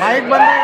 Mic बंद है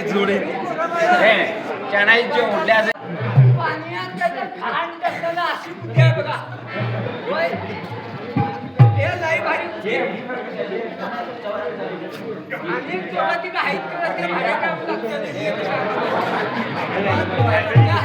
जोडे चणाई जे उडल्या पाण्यात घाण करताना अशी कुठे आहे बघा होय हे लई भारी आणि जोराती आहेत का ते भारी काम लागतं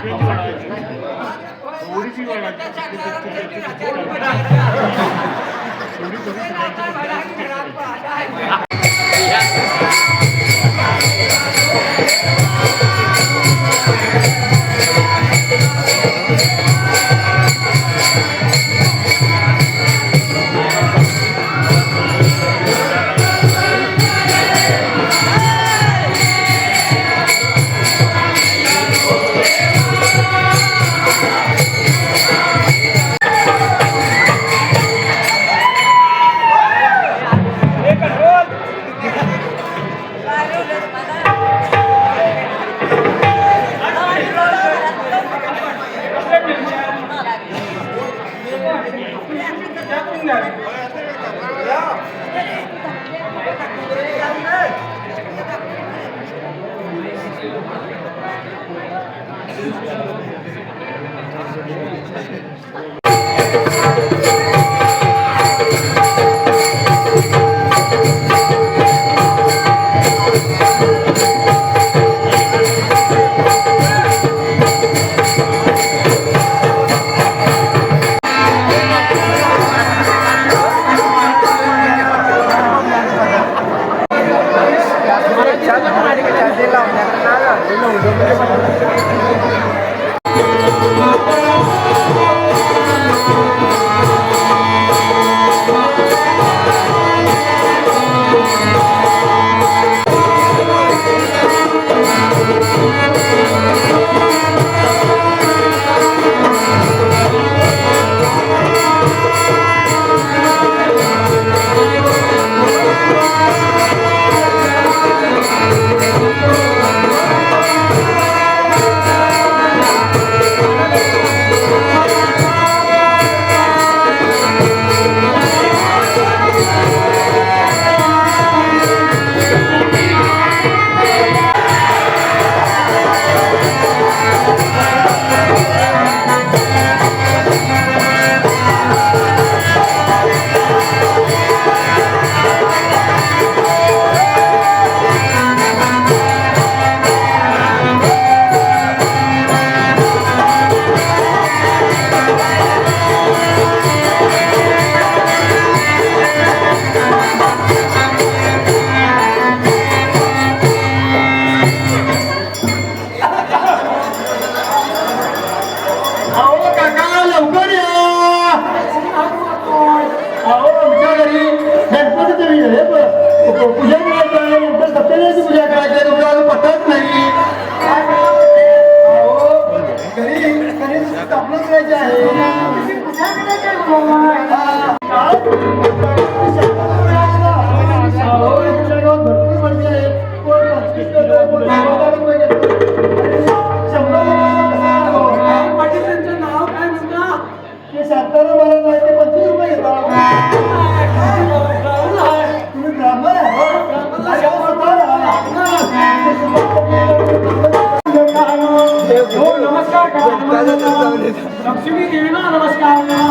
लक्ष्मी देवीला नमस्कार करा,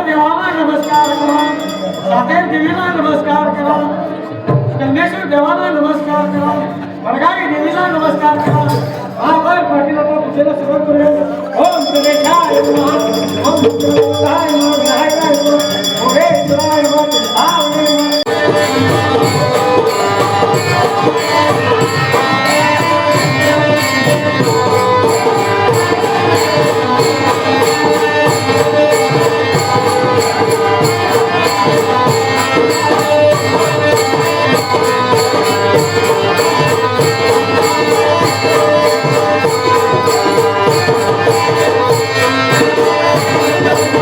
देवाला नमस्कार करा, सातेर देवीला नमस्कार करा, कन्याश्वर देवाला नमस्कार करा, वरगाई देवीला नमस्कार करा. आपण पाटील आता पूजेला सुरुवात करूया. ओम गणेशाय नमः, ओम गणेशाय नमः, विनायकाय नमः, ओंकारेश्वराय नमः, सिद्धाय नमः. Thank you.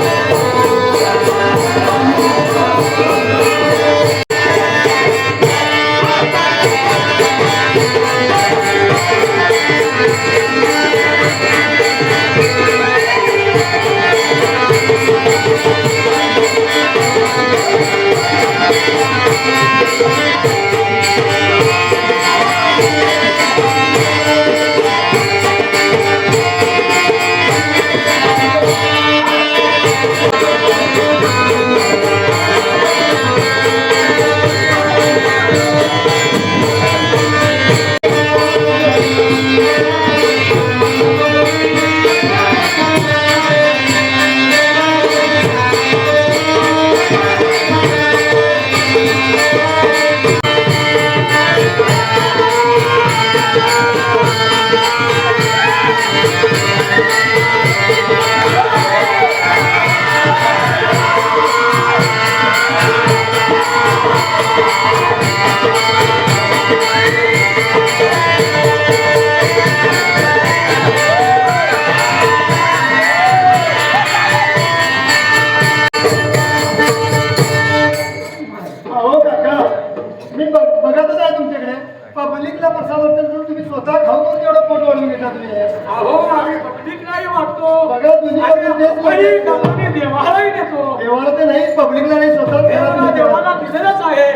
आहे. अहो आम्ही पब्लिक नाही वाटतो बघा दुनियामध्ये तेच आम्ही कंपनी देवालाही देतो देवाला तर नाही, पब्लिकला नाही, स्वतः देवाला देवाला दिलेलंच आहे.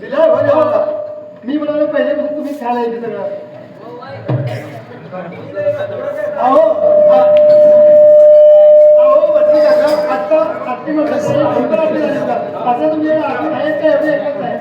दिला हो देवाला. मी म्हणालो पहिले पासून तुम्ही ख्याल आहे की सगळं. अहो अहो वरती काका, आता आरती म्हटलं तरी भयंकर आरती झाली का? असं तुम्ही आरती आहेत का एवढे एकच आहे?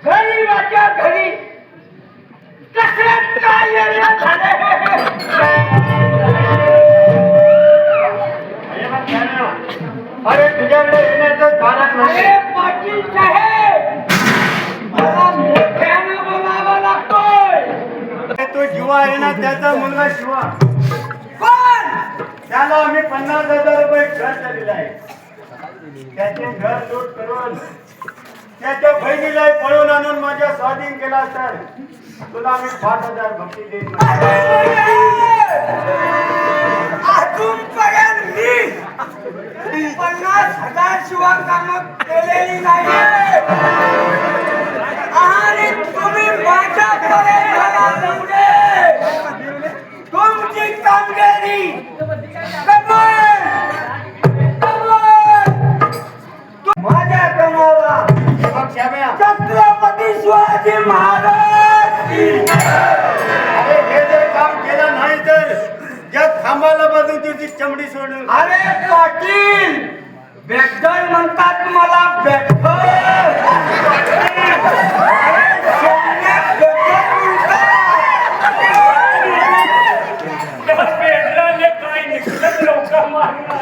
गरीबाच्या घरी कसरत काय येणं झालं. अरे तुझ्याकडे येण्याचं कारण नाही. अरे पाटील साहेब, मला मोठ्यानं बोलावं लागतोय. तो जीवा आहे ना, त्याचा मुलगा शिवा. कोण? त्याला आम्ही 50,000 रुपये खर्च दिलाय. त्याचे घर लूट करून त्याच्या बहिणीला पळून आणून माझ्या स्वाधीन केला तर तुला मी 5,000 भक्ती देईन. अजूनपर्यंत मी 50,000 शिवाय कामं केलेली नाही आणि तुम्ही माझ्यापर्यंत आल्यामुळे तुमची कामगिरी कमाल माझ्या कमाला छत्रपती शिवाजी महाराज. अरे हे जर काम केलं नाही तर या खांबाला बाजू तुझी चमडी सोडून. अरे पाटील, बेड्डल म्हणतात मला, बेड्डल. अरे सोन्यात बेड्डल म्हणतात. बेड्डलने काय निघलं लोकं मारणार.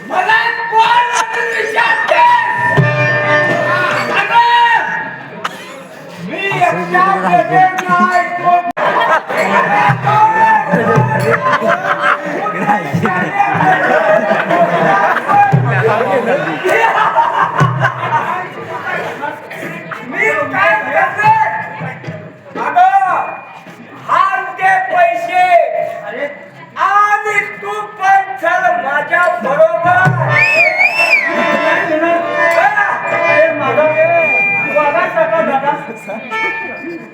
मला कोण विचारते? देत नाही मी काय करते अगं हात दे पैसे आणि तू पण चल माझ्या बरोबर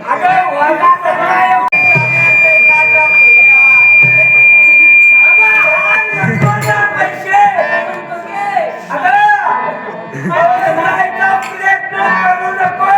अगं वागा सगळा पैसे प्रयत्न करू नको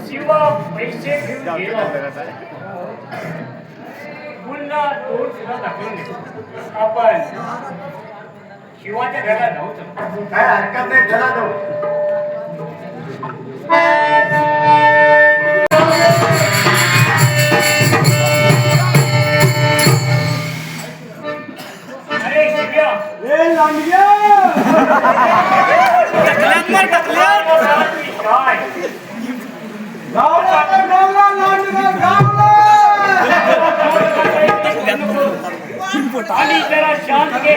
शिवा पैसे घेऊन गेला पुन्हा तोड सुद्धा दाखवून देतो आपण शिवाच्या घराला नव्हतं काय हरकत नाही चला तो अरे शिव्या ए लांडग्या काय गावला लांडगा गावला आणि जरा शांत घे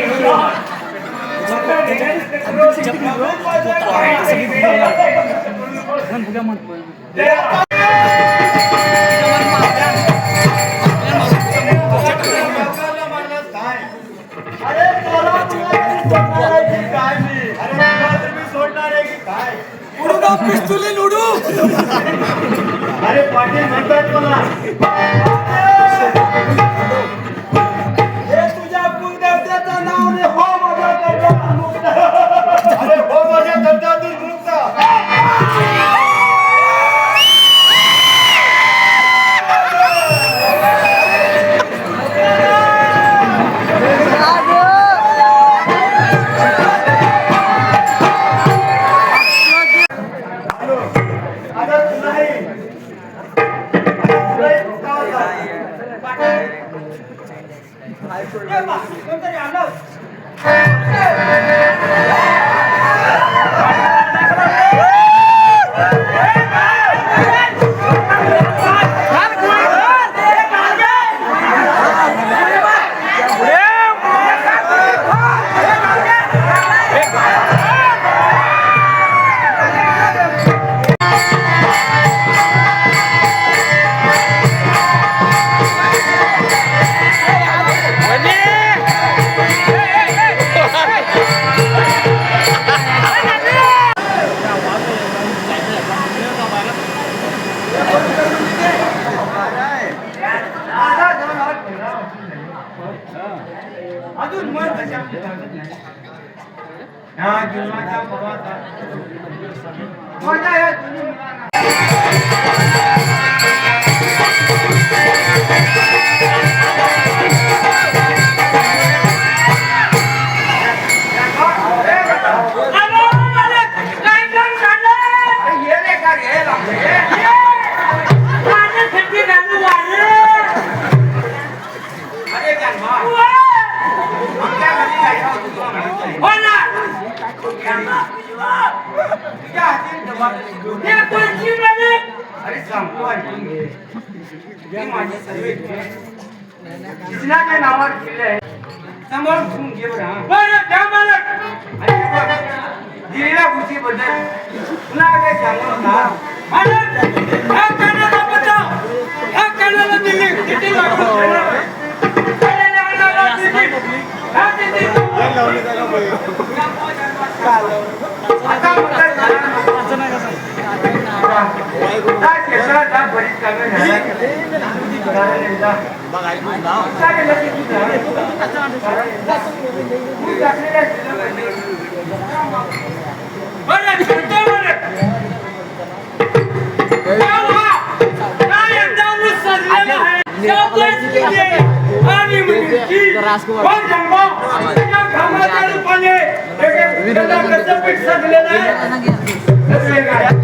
अरे मला सोडणार आहे की काय मी अरे तुला तर मी सोडणार आहे की काय पिस्तुली लुडू अरे पाटील म्हणतात मला हे तुझ्या कुलदेवतेचं नाव रे हो माझ्या दर्जातून मुक्त अरे हो माझ्या दर्जातून मुक्त आता तुलाही तुलाही मुक्ता होता कोणतरी आलं अजून मन ह्या जीवनाच्या प्रवासात माझ्या या दोन्ही मुलांना अरे सांगतो माझी सर्व कृष्णाच्या नावावर केले आहे समोर घेऊन घे बरं द्या मालक दिलेल्या गोष्टी बद्दल पुन्हा काय सांगू नका ह्या कानाला बचाव ह्या कानाला दिली किती बरीच कामे आणि पण जन्मा तुझ्या घामाच्या रूपाने त्याला कसं पीठ सजलेलं आहे कसं काय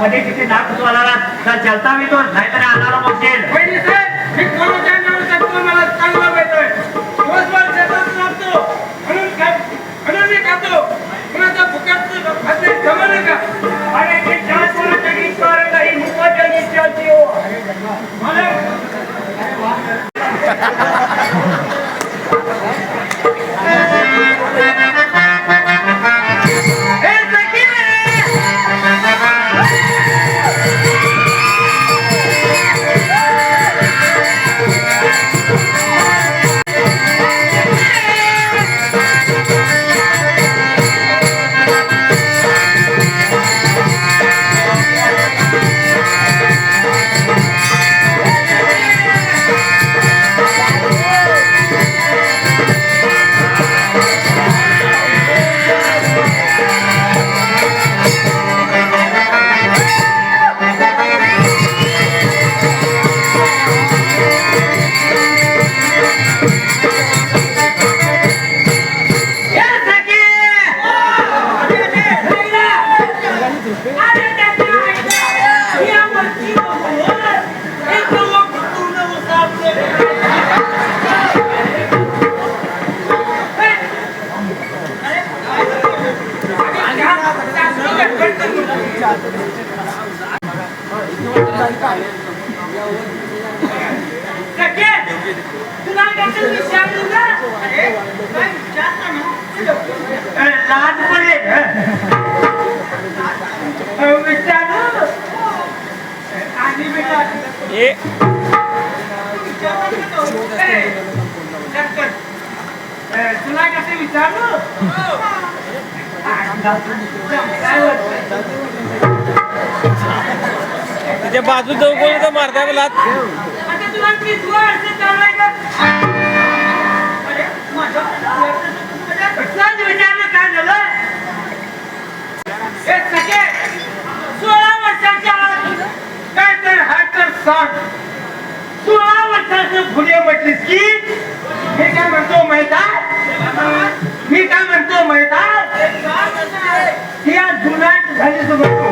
मध्ये किती नाक उचवाला तर चलता मी तो नाहीतर आणायला बघेल वहिनी साहेब, मी कोणाच्या नावावर टाकतो, मला चांगला मिळतोय. दिवसभर शेतात राबतो, म्हणून मी खातो. कुणाच्या फुकटचं खाते जमलं का? अरे ते जास्त जगीत कर काही मुका जगीत चालती हो. तुला कसं विचारलं? त्या बाजू जाऊ कोणी तर मारता मला आता तुला किती वर्ष चाललंय का? अरे माझं विचारलं काय झालं? हे सगळे 16 वर्षाच्या आत काय तर हात तर सांग. 16 वर्षाचं फुले म्हटलीस की मी काय म्हणतो माहित आहे? मी काय म्हणतो माहित आहे? ही आज जुनाट झाली तू म्हणतो.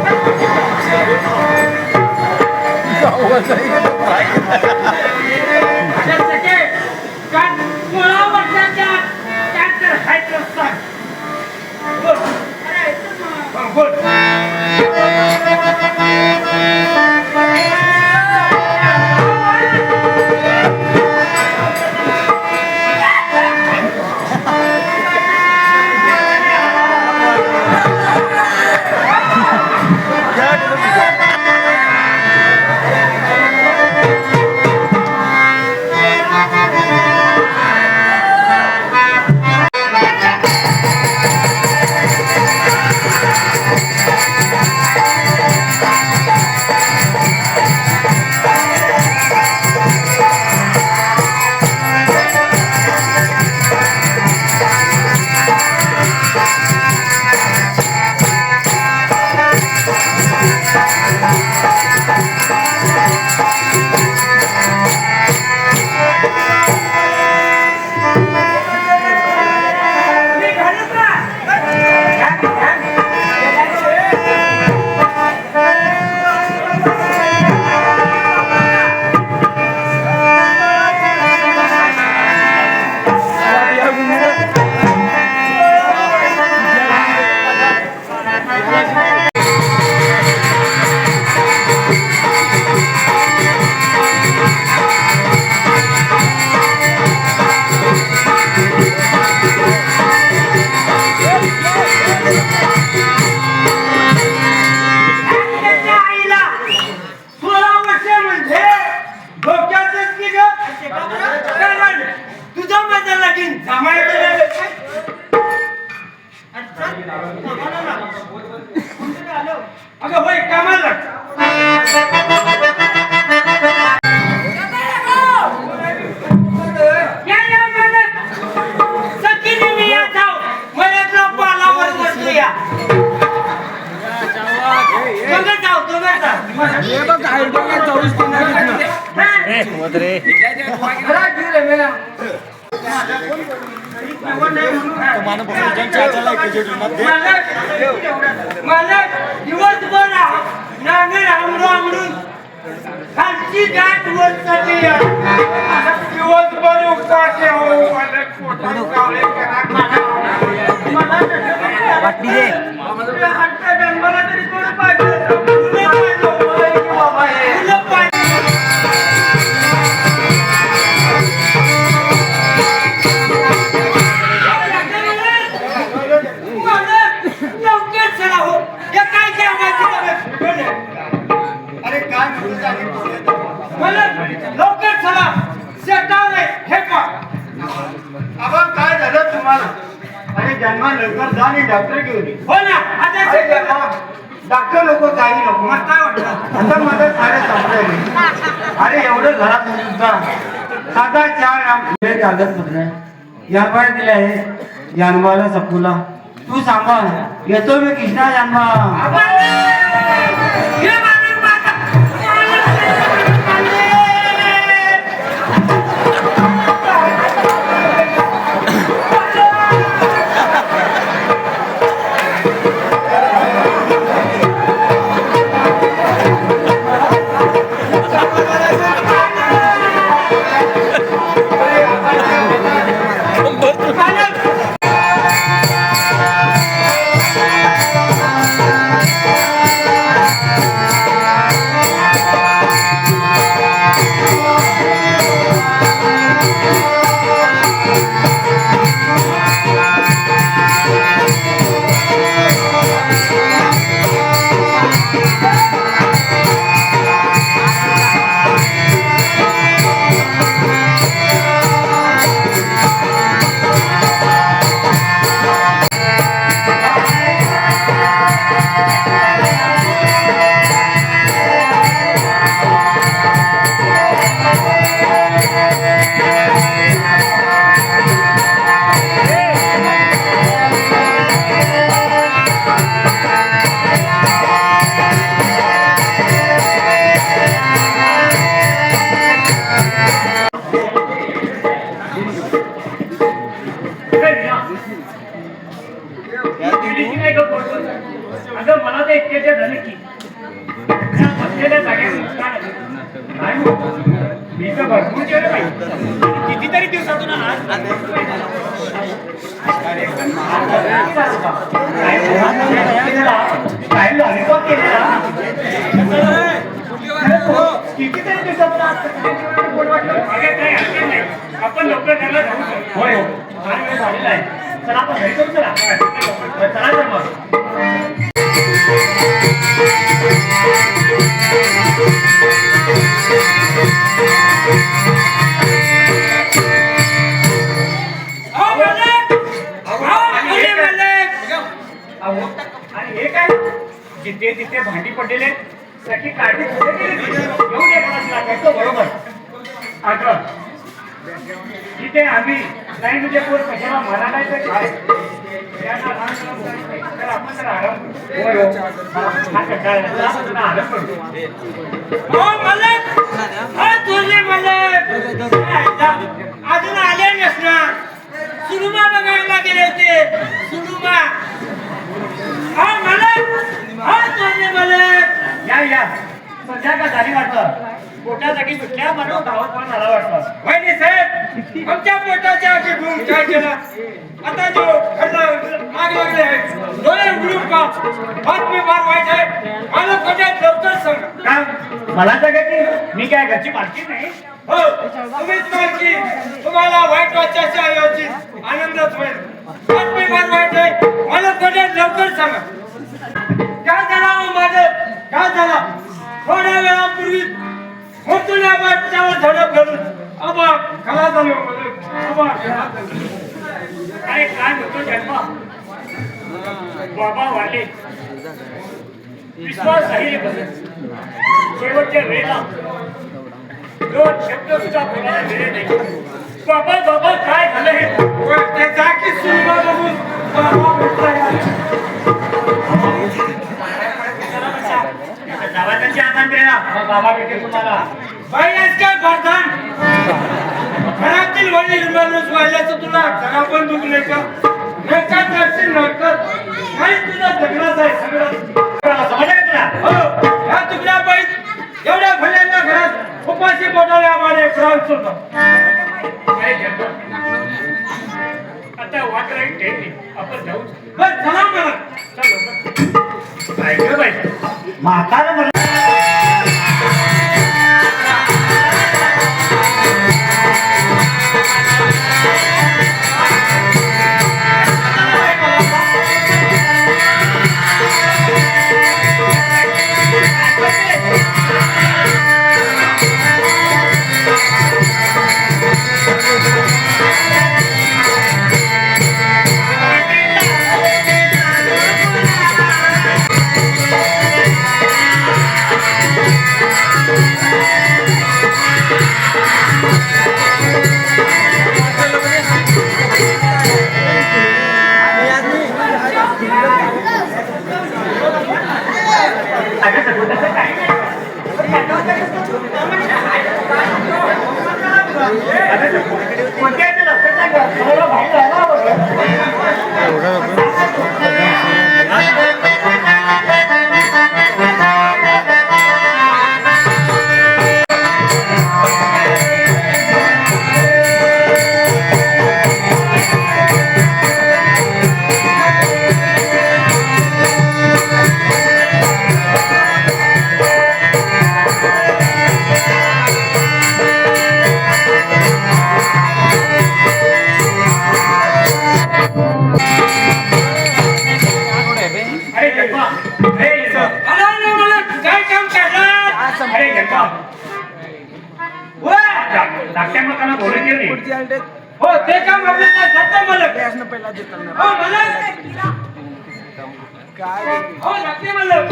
अगं होय कामाला मला दिवसभर आमडून खालची गाठ वर चालली दिवसभर उपवास आहे हो. मला पोटात कावळे करा मला तरी कोण पाहिजे बाबा लवकर चला शेतावर हे अगं काय झालं तुम्हाला? अरे जन्मा लवकर जा आणि डॉक्टर घेऊन ये. हो ना आता डॉक्टर लोक काही नको. मग काय वाटतं आता माझं सारे संपलं. अरे एवढं घरात सुद्धा साधा 4 आमचे कागदपत्र जानवा दिले आहे. जानवाला सपूला तू सांभाळ. येतो मी कृष्णा जानवा. अगं मला तर इतक्याच्या झालं की बसलेल्या जागेवर मी तर भरपूर केलं पाहिजे. कितीतरी दिवसातून कितीतरी दिवसात आपण लवकर त्याला जाऊ शकतो. होय हो झालेला आहे. चला आपण घरी करू. चला चला तर मग आणि हे काय जिथे तिथे भांडी पडलेले सगळी काळजी येऊन येतो बरोबर. अगं जिथे आम्ही नाही म्हणजे कोण कशाला मला नाही तर काय तर आपण जर आराम हा कंटाळा आराम करतो. अजून आले नसणार. सुरुमा बघायला गेले होते. सुरुमा या संध्याकाळ झाली वाटतं. पोटा जागी सुटल्या म्हणून गावात पण आला वाटतं. वहिनी साहेब आमच्या पोटाच्या आधी घुम काय केला. आता जो खड्डा आग लागले आहे डोळे उघडून का बातमी फार वाईट आहे. मला खोट्यात लवकर सांग. का मला जगायची मी काय घरची मालकी नाही. हो तुम्हीच मालकी. तुम्हाला वाईट वाचायच्या ऐवजी आनंदच होईल. बातमी फार वाईट आहे. मला खोट्यात लवकर सांगा. काय झालं माझं काय झालं. थोड्या वेळापूर्वी होतुल्या बाटच्यावर झडप घालून अबा खला झालो. अरे काय होतो जन्म बाबा वाले विश्वास आहे बसत. शेवटच्या वेळेला दोन शब्द सुद्धा बोलायला मिळेल नाही. बाबा बाबा काय झालं हे ते जागी सुरुमा बघून बाबा भेटला. गावाच्या आनंद बाबा भेटेल तुम्हाला. बाई आज काय प्रधान घरातील वडील माणूस वाढल्याचं तुला जरा पण दुःख नाही का. नका दर्शन नका नाही तुझा झगडाच आहे सगळं. समजलं तुला. हो ह्या तुझ्या बाई ऐकलं पाहिजे. म्हातारं म्हणलं काय काम करणार? अरे जगपा धाकट्या मताना बोलून गेली. हो ते काम आपल्याला जातं मलक. हो मलक. हो लागते मलक.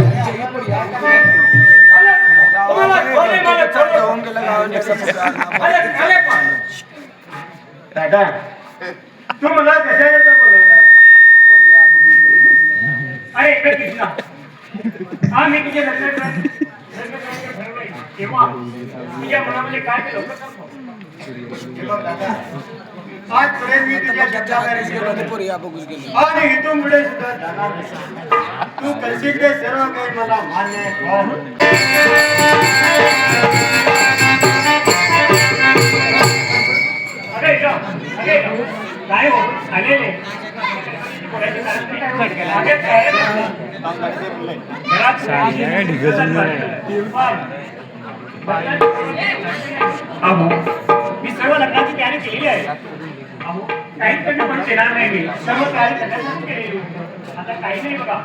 दादा तू मला कशाला बोलवणार अरे इकडे कृष्णा, हा मी तुझ्या लग्न तेव्हा तुझ्या मनामध्ये काय ते लवकर सांग. आजपर्यंत मी तुझ्या शब्दावर आणि इथून पुढे सुद्धा जाणार नाही. तू करशील ते सर्व काही मला मान्य आहे. अरे काय हो आलेले अहो मी सर्व लग्नाची तयारी केलेली आहे. अहो काहीच कमी पण देणार नाही. मी सर्व तयारी सगळ्यांसाठी केलेली. आता काही नाही बघा.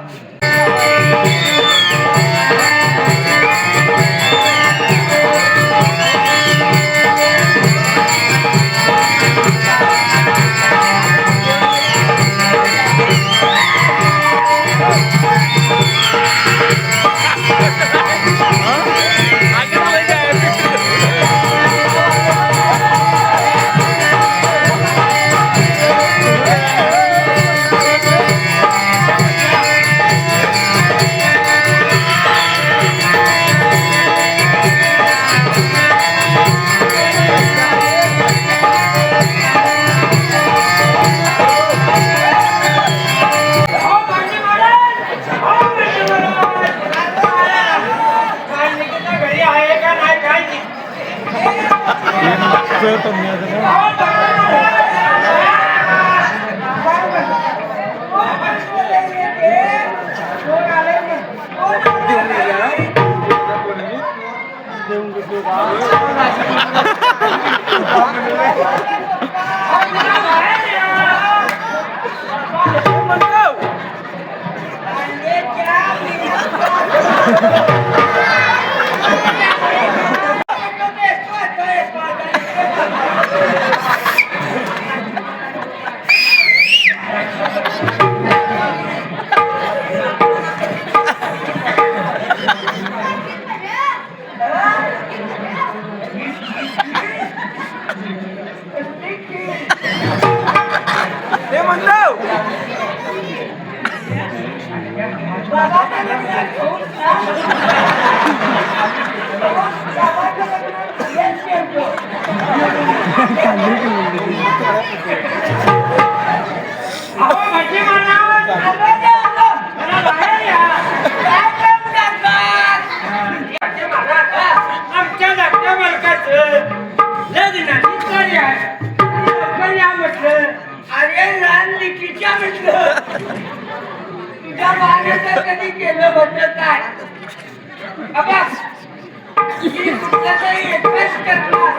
अरे लहान लिखीच्या म्हटलं तुझ्या मागे कधी केलं होतं काय अबा मी कुठलं तरी एकच करणार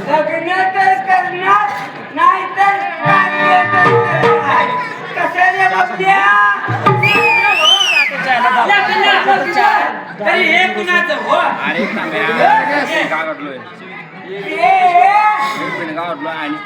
लग्न तर करणार नाही तर कार्य तर करणार कशाने बाबड्या तरी हे कुणाचं हो अरे गावातलोय गावातलो आणि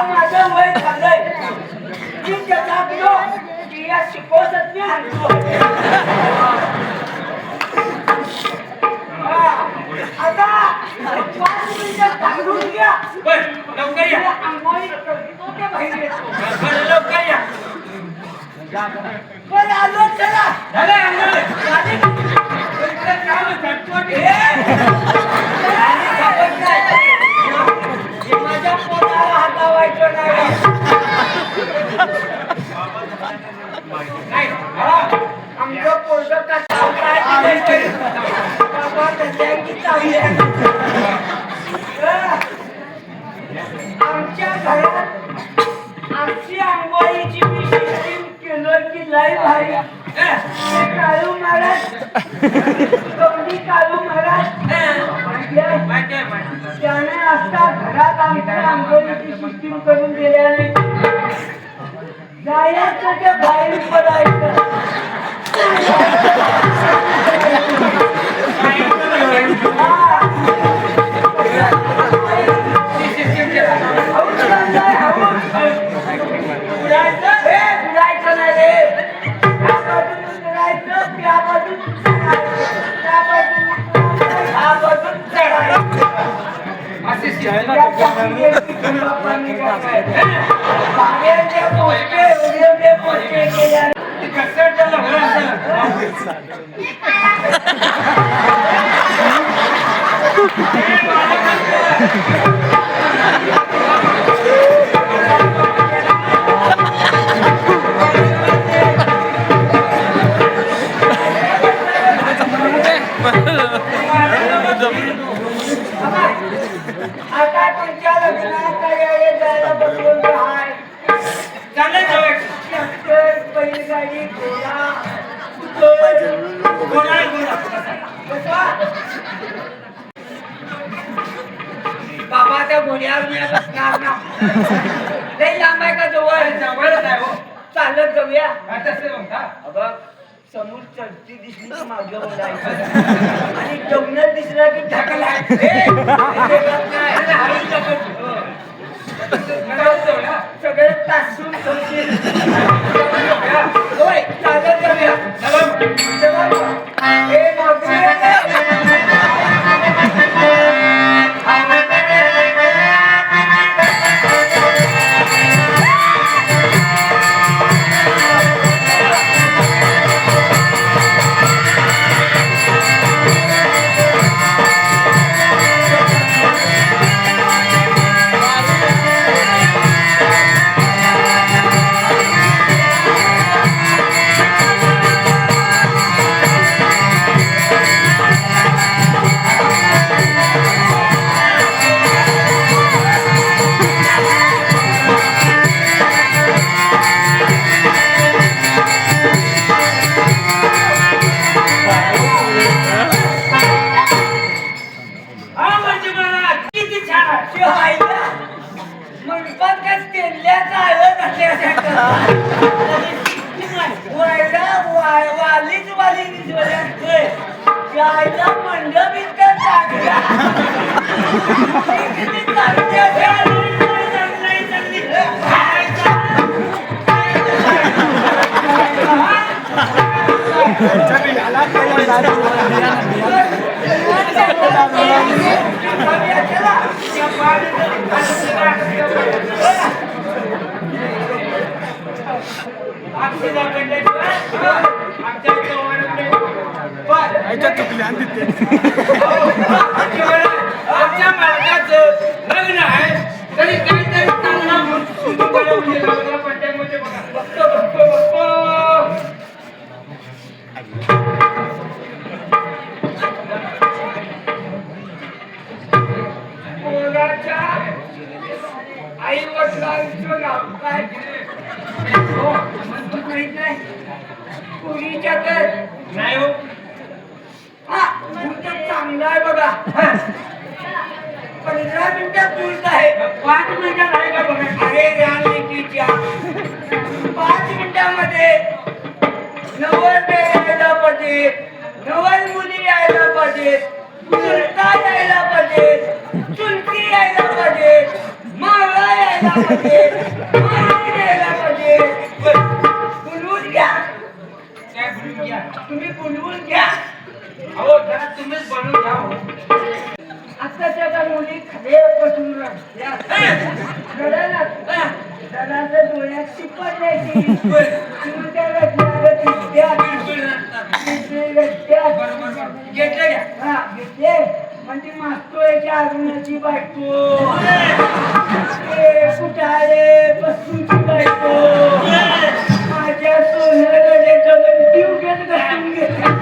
माझं वय झालंय शिकवत आता 5 मिनिटं थांबून घ्या लवकर या आंघोळी करतो त्या बाहेर येतो लवकर या पण आलो चला माझ्या पोटाला हातावायचं नाही आमचं पोरगं आमच्या घरात आमची आंघोळीची मी सिस्टीम केलं की लय भारी काळू महाराज गौरी काळू महाराज त्याने असता घरात आमच्या आंघोळीची सिस्टीम करून दिल्याने जायचं ते बाहेर पडायचं आता तुमच्या लग्नात जायला बसवून आहे बैलगाडी घोडा बाबा त्या घोड्यावर मी बसणार ना लई लांब आहे का जवळ जवळच आहे हो चालत जाऊया तसं म्हणता बघ समोर चढती दिसली की मागं बोलायचं आणि डोंगर दिसला की ढकला सगळं तासून होय चालत जाऊया हे मागं स्वयंपाक काय तेल्याचा आळत असल्यासारखं वालीच वाली निजवल्यात गायला मंडप इतका चांगला किती चांगली आमच्या मालकाचं लग्न आहे तरी काहीतरी चांगला पंचायतमध्ये बघा बघतो मुलाच्या आई वडिलांचं नाव काय हो माहित नाही पुरीच्या तर नाही हो हा तुमचं चांगलं आहे बघा 15 मिनिटात तुळत आहे 5 मिनिटात आहे का बघा अरे रामलिकीच्या 5 मिनिटामध्ये नवल यायला पाहिजे नवल मुली यायला पाहिजे चुलता यायला पाहिजे चुलती यायला पाहिजे मावळा यायला पाहिजे मावळी यायला पाहिजे बोलवून घ्या काय बोलवून घ्या तुम्ही बोलवून घ्या अहो जरा तुम्हीच बोलून घ्या आत्ताच्या त्या मुली खडे बसून रडायला डोळ्यात शिपट द्यायची तुम्ही त्या घेतले घ्या हा घेतले म्हणजे मास्तोळ्याच्या अरुणाची बायको कुठारे बसूची बायको माझ्या सोनरकडे जगन जीव घेत घालून घेतला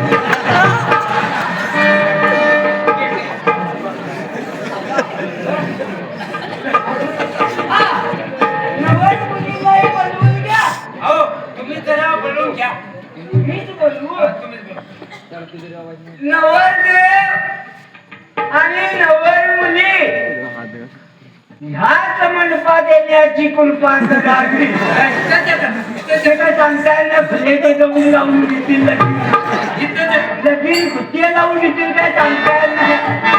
नवरदेव आणि नवर मुली ह्याच मंडपात येण्याची कृपा करावी ते काय सांगता येणार फुले ते जमून लावून घेतील लगीन खुट्टी लावून घेतील काय सांगता येत नाही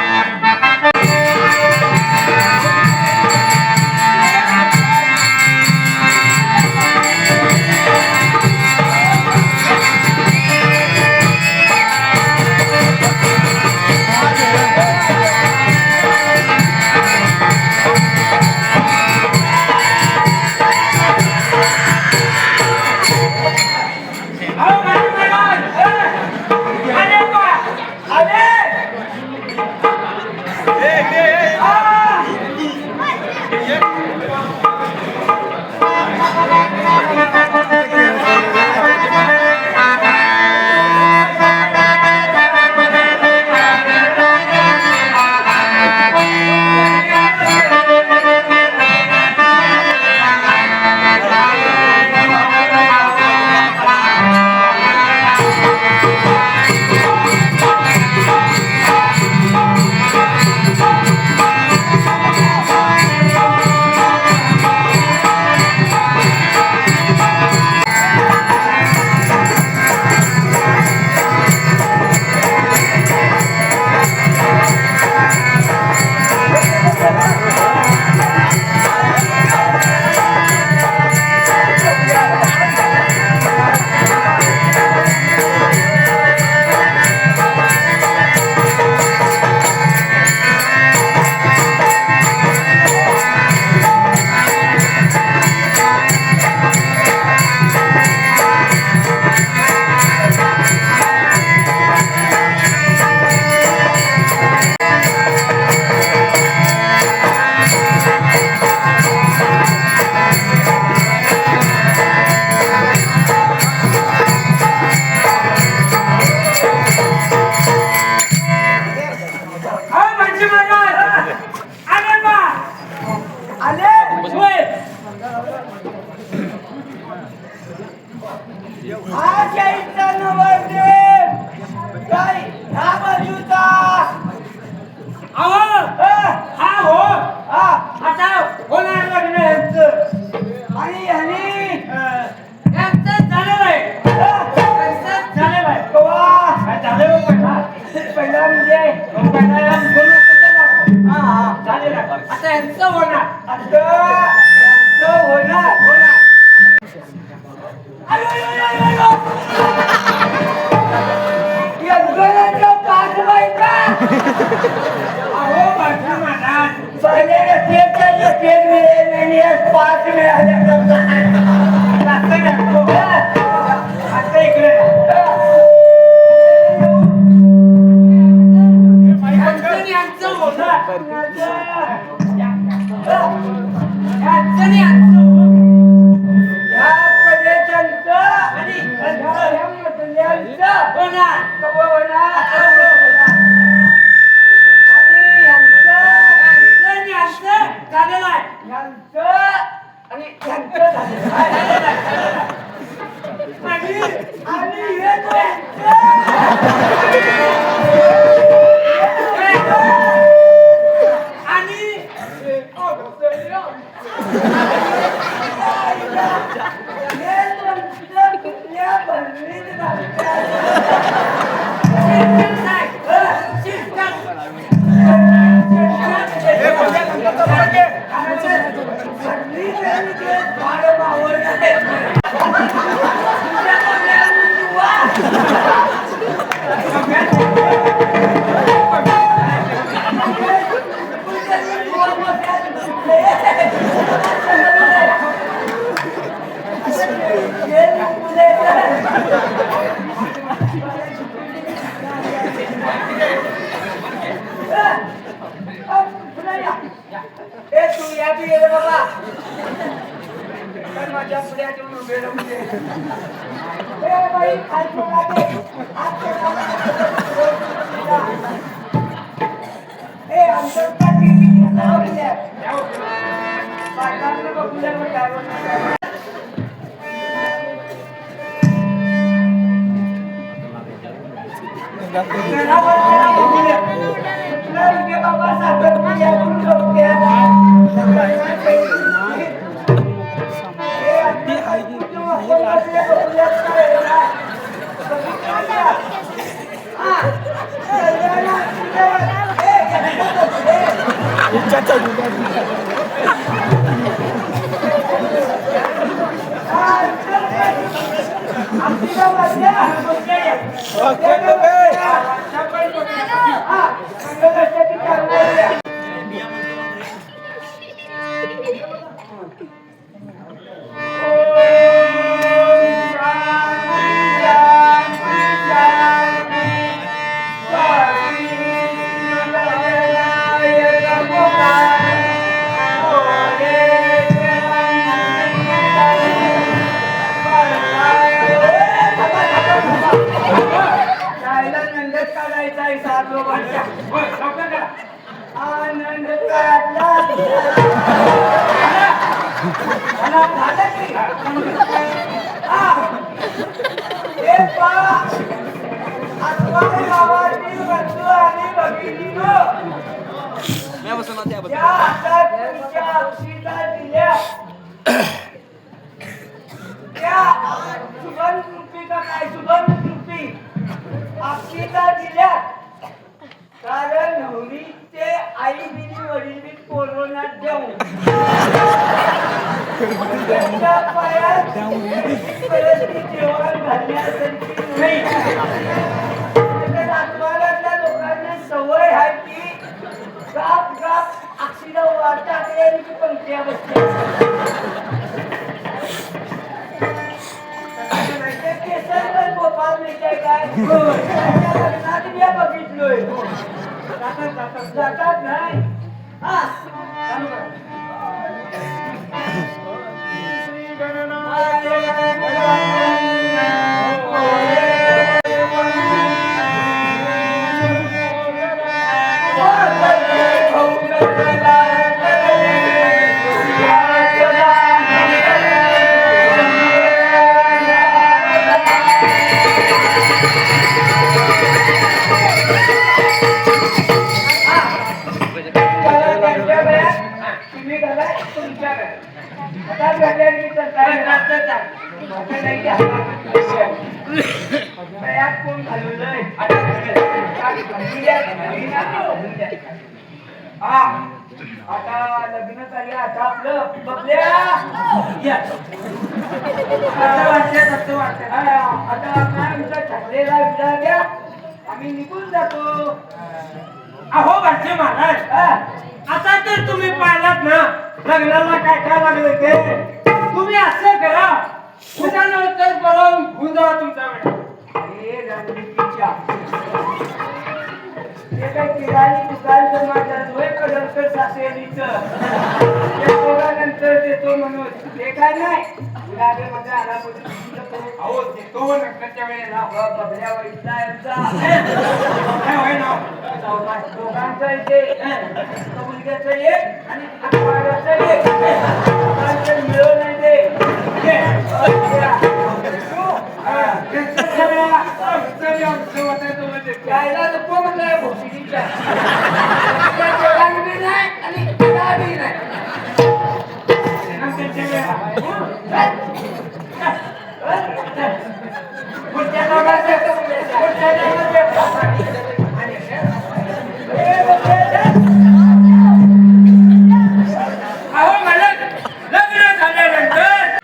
यांचं होणार असं यांचं होणार होणार आयो, आयो, आयो, आयो. यंत्रणेचं पाठ व्हायचा. अहो बाजू म्हणा पहिले रस्त्याच्या तेल मिळेल आणि आज पाच मिळाल्या असं नको असं इकडे यांचं होणार माझ्या पुढे येऊन उभे राहून बाबा साखर आनंद कारण नवरीचे आई बिनी वडील बी कोरोनात जाऊन त्यांच्या पायात जेवण घालण्यासारखी नाही. नातवाड्यातल्या लोकांना सवय आहे की गाप गाप अक्षीला वाटतात यांची पंक्त्या बसल्या केसर गोपाल मिळते काय लग्नात मी बघितलोय जातात नाही. हा चालू करा. आता लग्न झाले आता आपलं बघल्या या. असं वाटतं हा, आता काय आमचा ठरलेला विचार घ्या आम्ही निघून जातो. अहो बाचे महाराज हा, आता तर तुम्ही पाहिलात ना लग्नाला काय काय लागलं ते. तुम्ही असं करा उद्या तर बरोबर होऊन जावा तुमचा वेळ. अरे रणनीतीच्या हे काय किराणी दुकान माझ्या डोळे कलर सासेलीच नंतर देतो म्हणून ते काय नाही मध्ये आला अहो देतो नंतरच्या वेळेला बदल्यावर इथला दोघांचं एक मुलग्याचं एक आणि एक मिळून नाही ते यायला नको म्हणलंय भोसडीच्या बी नाही आणि बी नाही.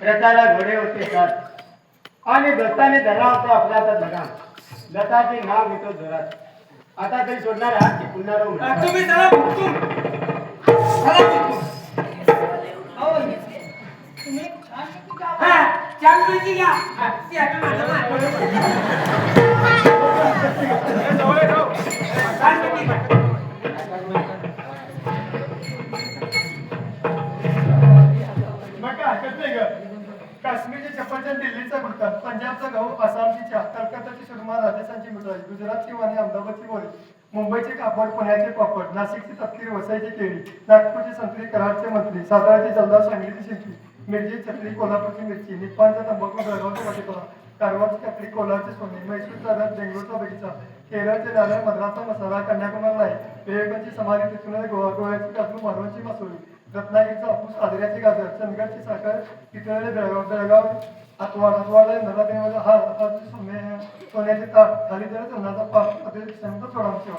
रथाला घोडे होते सात आणि दत्ताने धरा होता आपला आता धरा. दत्ताचे नाव घेतो जोरात. आता तरी सोडणार आहात की पुन्हा राहू म्हणणार? तुम्ही चला तुम्ही चांगली घ्या ती आता नका हरकत नाही ग. काश्मीरची चप्पलच्या दिल्लीचा कुर्ता, पंजाबचा गहू, आसामची चहा, कलकत्ताची सुरमा, राजस्थानची मिठाई, गुजरातची वाणी, अहमदाबादची बोली, मुंबईचे कापड, पुण्याचे पापड, नाशिकची तपकीर, वसईची केळी, नागपूरची संत्री, कराडचे मंत्री, साताराची जलदार, सांगलीची शिंपी, मिरची चटणी, कोल्हापूरची मिरची, निप्पाणचा तंबाखू, बेळगावचा भाजीपाला, कारवारची काकडी, कोल्हारचे सोने, म्हैसूरचा रथ, बेंगलोरचा बगीचा, केरळचे नारळ, मद्रासचा मसाला, कन्याकुमारी लाई, विवेकांची समाधी, तिथून गोव्याची काजू, मालवणची मासोळी, रत्नागिरीचा हापूस, आदिराची गाजर, चंदगडची साखर, पितळेले बेळगाव आतवाड नरादेवाचा हार, हाताची सोन्याचे ताट, खाली जरा चंदाचा पाक, अतिरिक्त संत सोडांची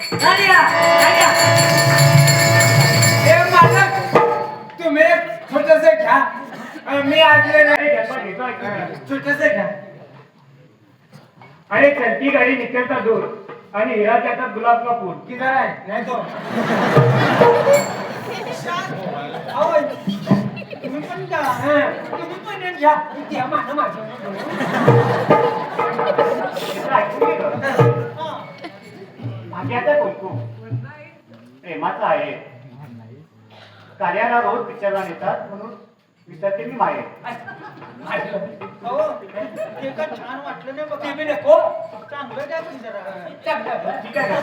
तुम्ही छोटस घ्या मी ऐकले नाही छोटस घ्या. अरे चलती गाडी निकलता दूर आणि हिरा त्याचा गुलाब का फूल. किती आहे नाही तो तुम्ही पण घ्या तुम्ही पण घ्या द्या माझं माझं भाग्याचा कुंकू प्रेमाचा आहे. कार्याला रोज पिक्चरला नेतात म्हणून विसरते मी माये. छान वाटलं नाही बघा ते नको चांगलं द्या पण जरा ठीक आहे का?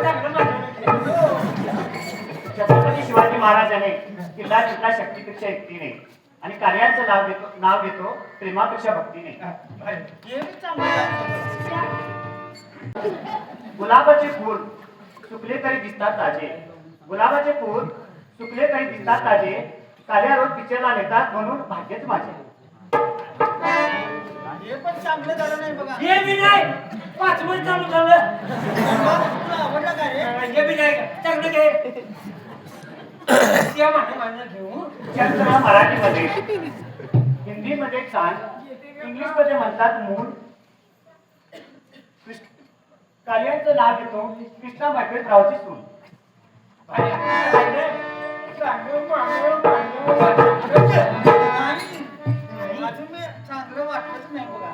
चांगलं छत्रपती शिवाजी महाराजांने किल्ला जिंकला शक्तीपेक्षा एकटीने आणि कार्याचं नाव घेतो प्रेमापेक्षा भक्तीने. गुलाबाचे फूल सुकले तरी दिसतात ताजे. गुलाबाचे फूल सुकले तरी दिसतात ताजे. काल्या रोज पिक्चरला नेतात म्हणून भाग्यच माझे. हे पण चांगलं झालं नाही बघा हे बी नाही पाचवं चालू झालं आवडलं का रे हे बी नाही चांगलं घे त्या माणं घेऊ चंद्र मराठीमध्ये, हिंदीमध्ये छान, इंग्लिशमध्ये म्हणतात मूल. कालियांचं नाव घेतो कृष्णा बायपेटरावची सून. चांगलं वाटलंच नाही बघा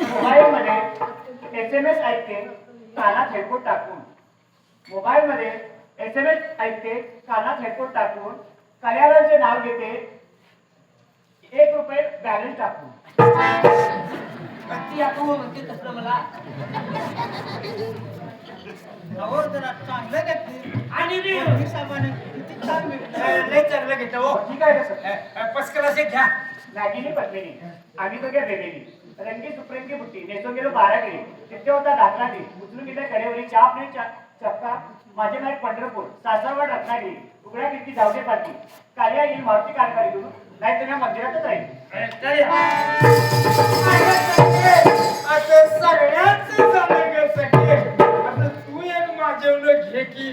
मोबाईलमध्ये SMS ऐकते कानात हेडफोन टाकून. मोबाईलमध्ये SMS ऐकते कानात हेडफोन टाकून. कार्यालयाचे नाव घेते ₹1 बॅलन्स टाकून. ती आता म्हणते तसं मला हो जरा चांगलं घेतली आणि किती छान लय चांगलं घेतं हो. ठीक आहे कसं फर्स्ट क्लास एक घ्या नागिनी पत्नी आम्ही तो घ्या बेबेली रंगी सुप्रेम की बुट्टी नेसो गेलो 12 गेली. तिथे होता दाखलागी उचलून गेल्या कडेवरी चाप नाही चक्का माझे नाईक पंढरपूर सासरवाड रत्नागिरी उघड्या किती जाऊदे पाठी कालिया येईल मारुती कारखानी करू नाही तर या मंदिरातच राहील. आता सगळ्याच आता तू एक माझ्या घे की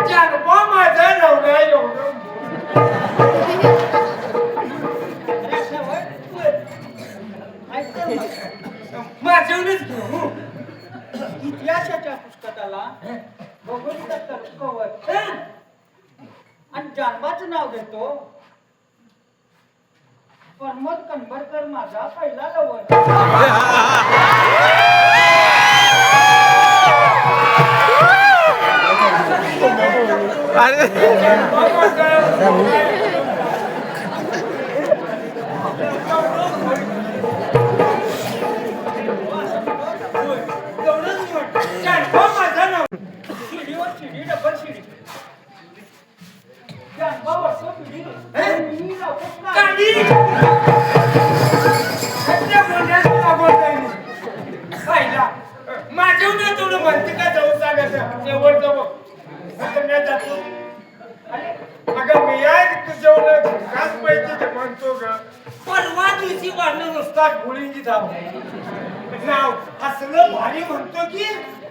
जानबा माझा नवरा एवढं माझ्यावरच घेऊ इतिहासाच्या पुस्तकाला भौगोलिक कवच आणि जानबाचं नाव घेतो. प्रमोद कनबरकर माझा पहिला लवर. शिडीवर शिडी डबल शिडी जानबा वरतो पिढी मी लावतो काढी हत्या बोलण्याचं लागवड पाहिला माझ्यावर तेवढं म्हणते का जाऊ सांगायचं जवळ जवळ करण्यात जातो. अगं मी आहे तुझ्यावर खास पैसे म्हणतो ग परवा दिवशी वाढलं नुसता गोळींची धाव नाव असलं भारी म्हणतो की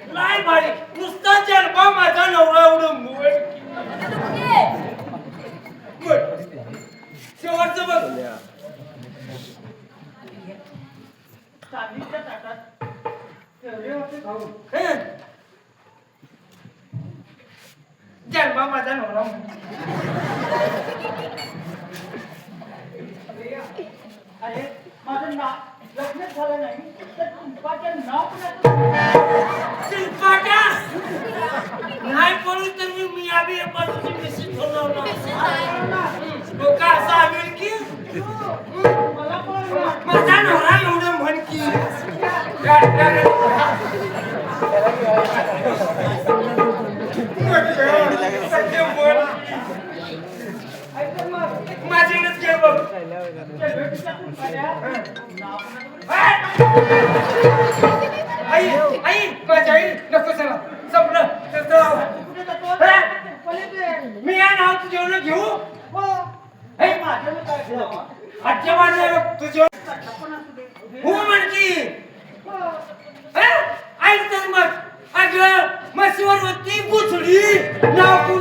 नाही भारी नुसता जन्मा माझा नवरा एवढं मूळ शेवटचं बघ चांदीच्या ताटात ठेवले होते भाऊ. जन्मा माझा नवरा अरे माझं नाव लग्नच झालं नाही तर तुमचं नाव पण शिल्पाट्या नाही बोलू तर मी आम्ही पासून मिसिंग होणार का असं आवेल की मला पण माझा नवरा एवढं म्हण की माझ्याकडेच घे बघ आई आई माझ्या आई नको चला संपलं मी या नाव तुझे जेवण घेऊ आजच्या माझ्या तुझे हो म्हणती ऐक तर मग अगं मशीवर होती बुचडी नाव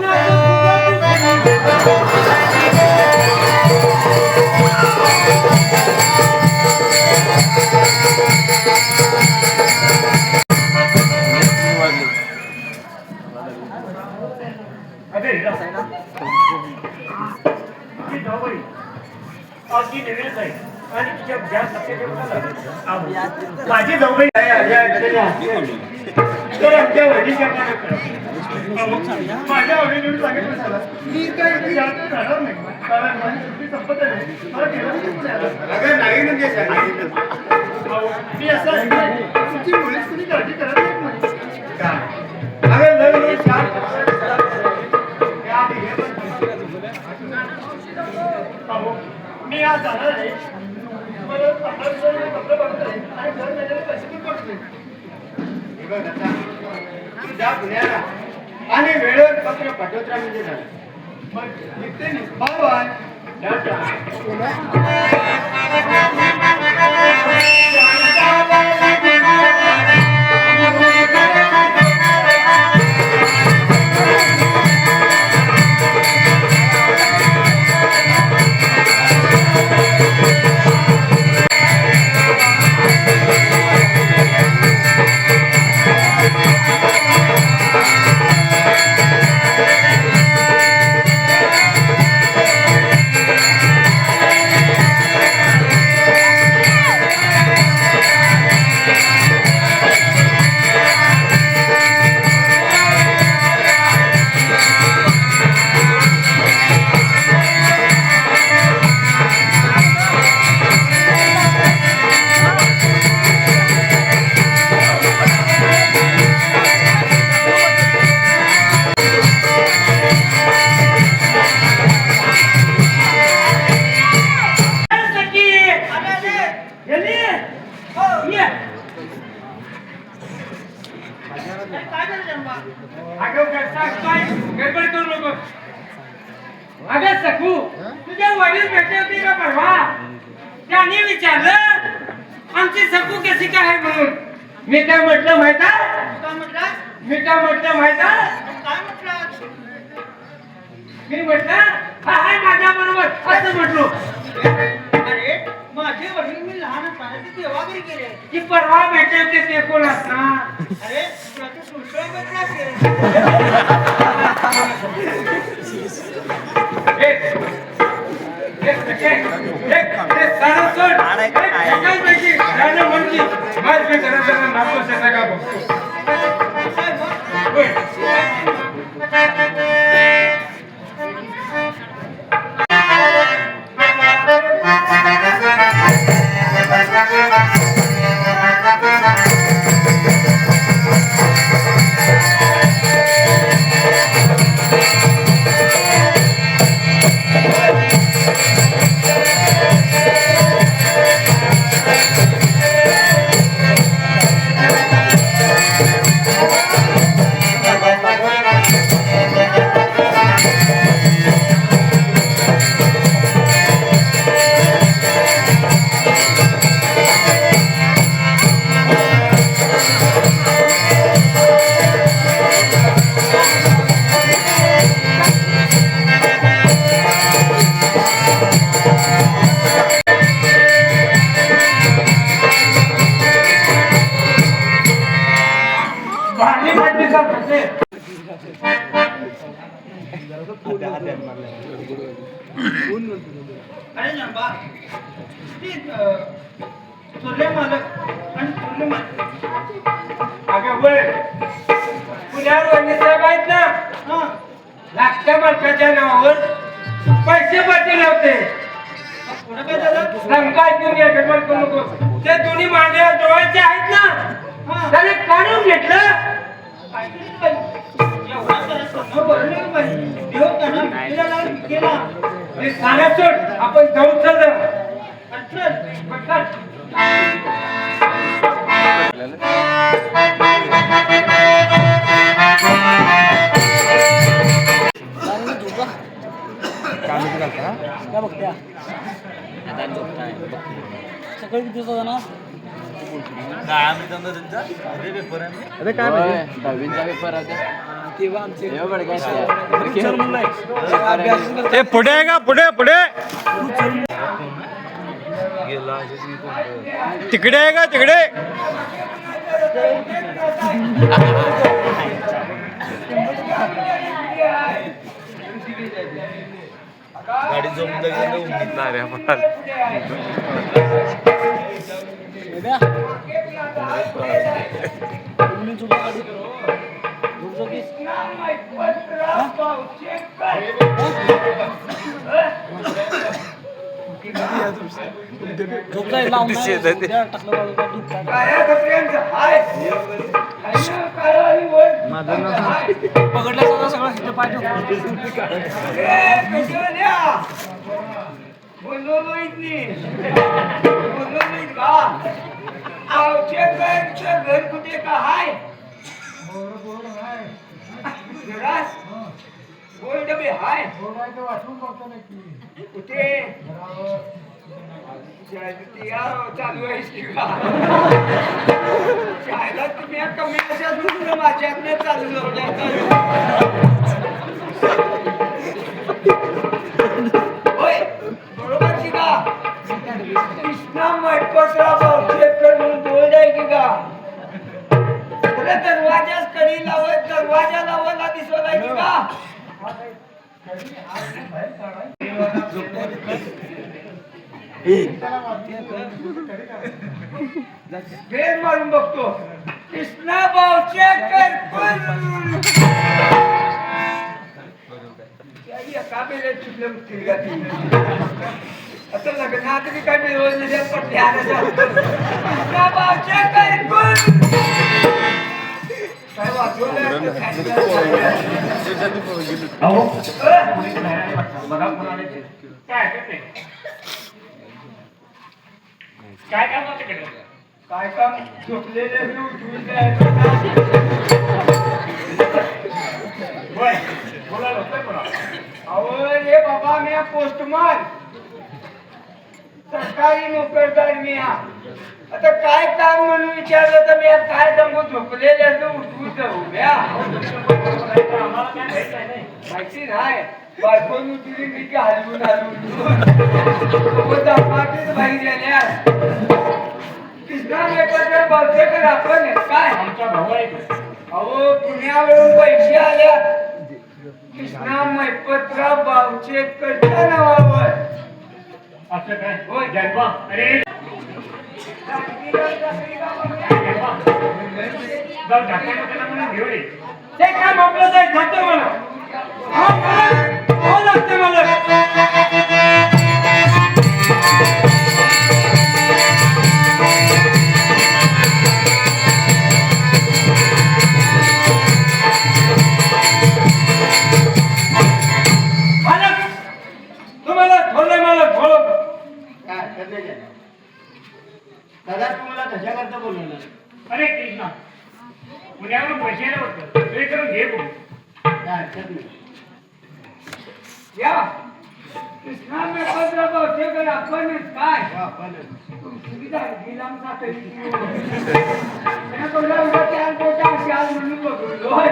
आणि तिच्या माझी जाऊबाई तर आमच्या वडीलच्या माझ्या वडील सांगितलं झालं मी काय जाणार नाही कारण माझी सुट्टी संपत आहे मला नाही म्हणजे मी असं तुमची पोलीस कुणी काळजी करत नाही अगं लग्न मी आज जाणार आहे मला कपडे बघत आहे आणि घर महिन्याला पैसे पण पडत नाही जा पुण्याला आणि वेळेवर पत्र पाठवत राहा म्हणजे झालं मग निघते बाय बाय गडबड करू नको अगं सखू तुझ्या वडील भेटले होते का परवा त्यांनी विचारलं आमची सखू कशी काय आहे म्हणून मी काय म्हटलं माहिती मी काय म्हटलं माहित आहे? काय म्हटलं? मी म्हटलं हा हाय माझ्या बरोबर असं म्हटलो. अरे माझे वडील मी लहान असताना ते देवाघरी गेले. की परवा भेटले होते ते कोण असणार? अरे तुला ते सुळसुळ भेटला असेल. अरे नंबा ती तुले मालक आणि तुले मालक. अगं बळ पुण्यावर वडील साहेब आहेत ना, हा लागत्या मालकाच्या नावावर पैसे पाटील होते. पुढे काय झालं? संकाय घेऊन घ्या गडबड करू नको. ते दोन्ही मांड्या डोळ्याचे आहेत ना, हा त्याने काढून घेतलं. काय केलं बाई? एवढा त्याला सोनं भरलं नाही बाई. देव त्यांना विकेला लावून विकेला. हे साला सोड, आपण जाऊ चल. अच्छा सकाळी किती वाजता जाणार? दहावीचा पेपर तेव्हा आमचे पुढे आहे का पुढे पुढे तिकडे आहे का तिकडे गाडी जमून झोप जाईल लावून नाही. द्या, टाकलं बाजूला, दूध टाक. पकडलं सगळं इथं पाय घर कुठे का हाय गोल डबे हाय कुठे चालू आहे शाळेला तुम्ही कमी अशा माझ्यात चालू होय बरोबर की का कृष्णा मैपतराव भावशेकर म्हणून बोल आहे की का दरवाजाच कडी लावत दरवाजा लावायला दिसत आहे की का फेर मारून बघतो कृष्णा भावशेकर का बेले चुकले मुक्ती असं लग्नात मी काय मिळवलं पटल्या कृष्णा भावशेकर काय वाचवलं काय काम होतं तिकडे? काय काम झोपलेले मी उठवून होय बोलायला होतं कोणा? अहो रे बाबा मी पोस्टमन सरकारी नोकरदार मी हा. आता काय काम म्हणून विचारलं तर मी आज काय दमू झोपलेले असं उठवून जाऊ द्या. आम्हाला काय माहित नाही. माहिती नाही बायकोन उठली मी की हलवून बाई गेल्या कृष्णा मेकर बावचेकर आपण काय आमचा भाऊ आहे तो. अहो पुण्यावरून पैसे आल्या कृष्णा मैपतराव बावचेकरच्या नावावर. असं काय होय. जन्मा अरे जन्मा जाऊ ढाक्याला त्याला म्हणून घेऊन ये. ते काम आपलं जाय खातं मला हो लागते मला. मालक तुम्हाला थोडं मला थोडं काय करते काय? दादा तुम्हाला कशाकरता बोलवलं? अरे कृष्णा पुण्यावरून पैसे आले होतं ते करून घे बोल. काय हरकत नाही. या कृष्णा मैपतराव बावचेकर आपण काय हो, आपण सुविधा गिलाम साखरी त्यांना पहिला उद्या त्या पोटा शाल म्हणून बघलोय.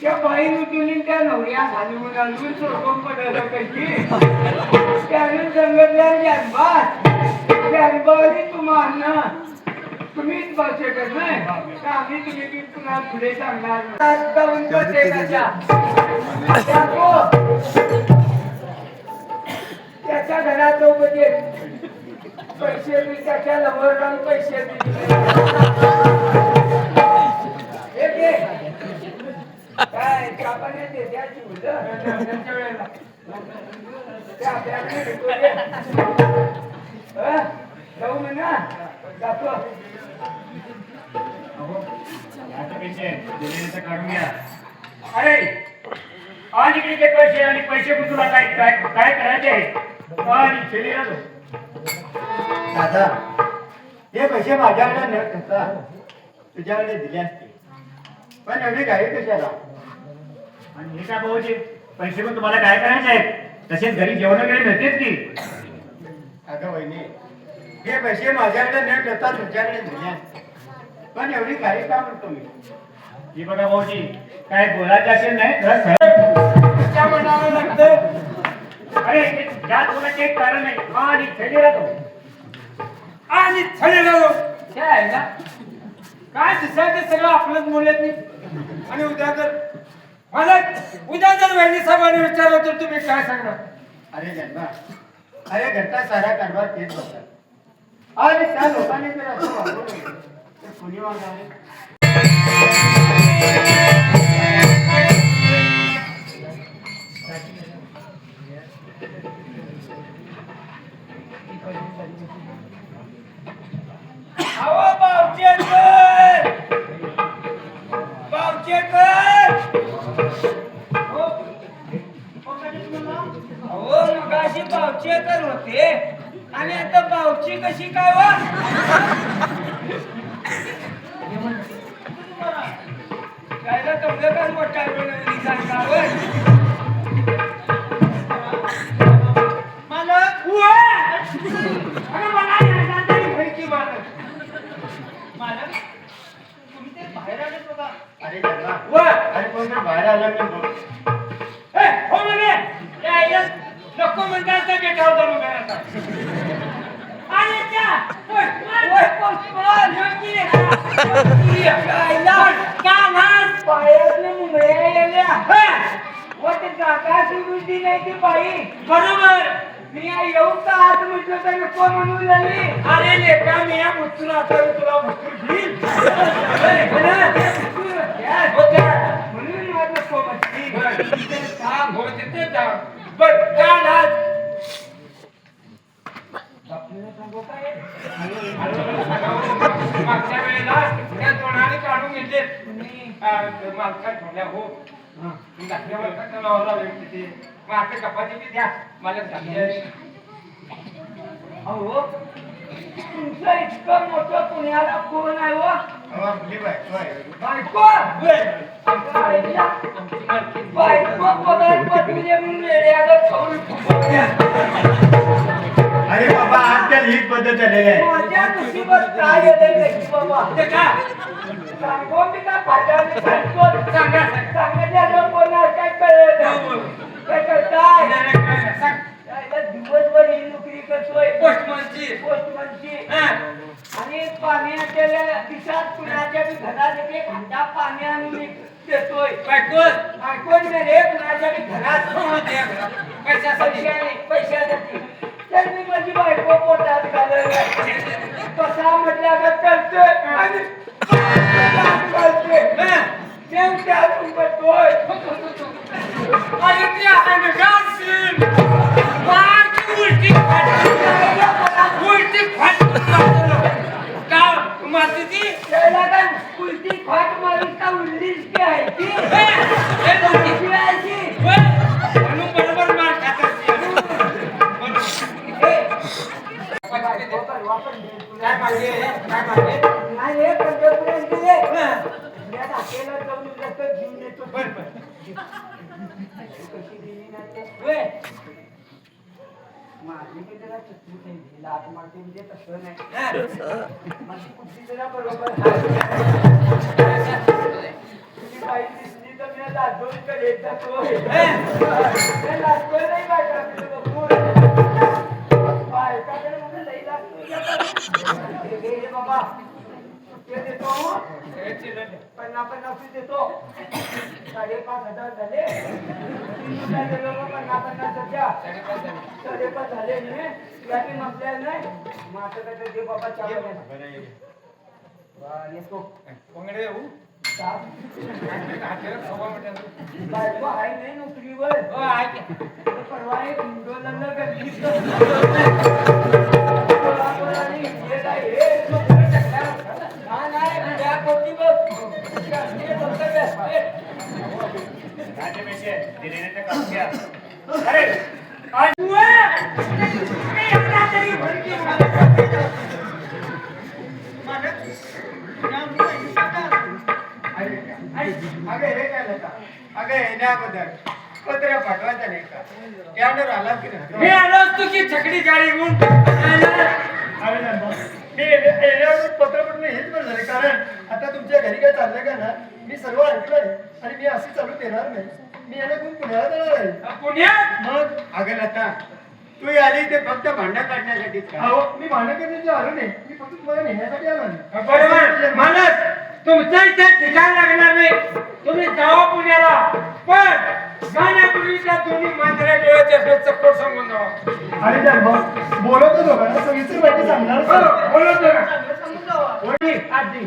त्या बाई उठून त्या नवऱ्या घालून आणून सोडून पडलं कशी त्याने जंगलल्या जानबाद जानबादी तुम्हाला तुम्हीच बावचेकर नाही तर आम्ही तुम्ही बी पुन्हा पुढे सांगणार जाऊन बावचेकरच्या. त्याच्या घरात तो म्हणजे पैसे मी त्याच्या लवर जाऊन पैसे दिले. हे घे. काय कापाने ते द्यायची मुलं वेळेला ते आपल्याकडे भेटू दे. जाऊ म्हणा जातो. आता पैसे दिलेले तर काढून घ्या. अरे आज इकडे ते पैसे आणि पैसे पण तुला काय काय काय करायचे आहे आणि खेळीला तो. दादा हे पैसे माझ्याकडे न ठेवता तुझ्याकडे दिले असते पण एवढी काही कशाला? आणि हे काय भाऊजी पैसे पण तुम्हाला काय करायचे आहेत तसेच घरी जेवण वगैरे मिळतेच की. अगं वहिनी हे पैसे माझ्याकडे न ठेवता तुझ्याकडे दिले असते पण एवढी काही का म्हणतो मी? हे बघा भाऊजी काय बोलायचे असेल नाही तर सरळ म्हणावं लागतं. अरे ज्या बोलायचे एक कारण नाही आणि खेळीला तो. आणि छळेलो काय ना काय दिसायचं सगळं आपलंच बोलत नाही. आणि उद्या जर मला उद्या जर वहिनी साहेबांनी विचारलं तर तुम्ही काय सांगणार? अरे जन्मा अरे घरचा सारा कारभार तेच होता आणि त्या लोकांनी जर असं वागवलं तर कोणी वागणार? अहो बावचेकर बावचेकर अहो मगाशी बावचेकर होते आणि आता बावची कशी काय वा? कायला तुमचं काय मोठा सांगावर मला मालक तुम्ही ते बाहेर आलेत बघा. अरे जन्मा अरे कोण जर बाहेर आलं की बघ. हो म्हणे या आईला नको म्हणतात तर गेटावर जाऊन उभे राहतात. आणि त्या ओय पोस्टमन पायातनं मुंगळ्या गेल्या. व ते जागा सुरुची नाही ती बाई बरोबर मी येऊ का आत म्हटलं तर नको म्हणून झाली. अरे लेका मी या मुतून आता तुला मुतून घेईल म्हणून माझं नको म्हटली. काम होत ते जा बर का ना मागच्या वेळेला त्या दोनाने काढून घेतले मागच्या ठेवल्या हो मागच्या कपाची बी द्या मला अहो तुमचं इतकं मोठं पुण्याला कोण आहे व आपली बायको आहे. बायको बायको पगार पत्नी म्हणून वेड्याला खाऊन अरे बाबा आज झालेले आहे. माझ्या नशिबात काय येतं नाही बाबा. ते का? सांगतो मी का फाट्याने सांगतो. सांगितल्यावर कोणाला काय कळलं? काय करताय? नाही, नाही, नाही, सांग. यायला दिवसभर ही नोकरी करतोय पोस्टमनची. पोस्टमनची. हा. आणि पाण्याच्या दिवसात कुणाच्या बी घरात एक हंडा पाणी आणून देतोय. ऐकून मी रे कुणाच्या बी घरात पैशासाठी. पैशासाठी तर मी माझी बायको पोटात घालत कसा म्हटल्यागत करतोय आणि करतोय देव त्या करतोय. आणि ते अंडगावशील. बाकी उलटी फाट का मारती ती? त्याला काय उलटी फाट मारून का उरलीच की आहे ती हे दोघी. शिवायची. म्हणून बरोबर मार खात असते. काय मागे नाही हे पंढरपुरात गेले. मी आता हॉटेलला जाऊन लगेच घेऊन येतो. कशी दिली नाही ते. होय. माझी की जरा चटणी खायची. लाथ मारते म्हणजे तसं नाही. माझी बुद्धी जरा बरोबर आहे. तुझी बाई दिसली तर मी लाजून करेल जातोय. मी लाजतोय नाही बायकाकडे बघून. बायकाकडे म्हणून लई लागतोय. हे बाबा ते देतो. 50 देतो. 5,500 झाले. 3 दिलो मग 50 सध्या 5.5 झाले नाही. याची म्हटल्या नाही मग आता काय ते बाबा चालू येतो. बायको आहे नाही नोकरीवर. परवा एक मुंडोला अरे आज अगं हे काय लता? अगं येण्याबद्दल पत्र पाठवायचं नाही का? त्यावर आला की मी आलो असतो की छकडी गाडी घेऊन. मी येण्यावर पत्र पाठवलं हेच बरं झालं, कारण आता तुमच्या घरी काय चाललंय का ना मी सर्व ऐकलंय आणि मी अशी चालू देणार नाही. मी याला घेऊन पुण्याला जाणार आहे. पुण्यात मग अगं लता तू आली ते फक्त भांडण काढण्यासाठीच का? अहो मी भांडण करण्याची आलो नाही, मी फक्त तुम्हाला नेण्यासाठी आलो नाही. बरोबर मानस तुमचं इथे ठिकाण लागणार नाही. तुम्ही जावा पुण्याला पण जाण्यापूर्वी त्या दोन्ही मांजऱ्या डोळ्याच्या चक्कर सांगून जावा. अरे तर मग बोलवतो दोघांना सविस्तर माहिती सांगणार. बोलवतो ना. समजून जावा. होती आधी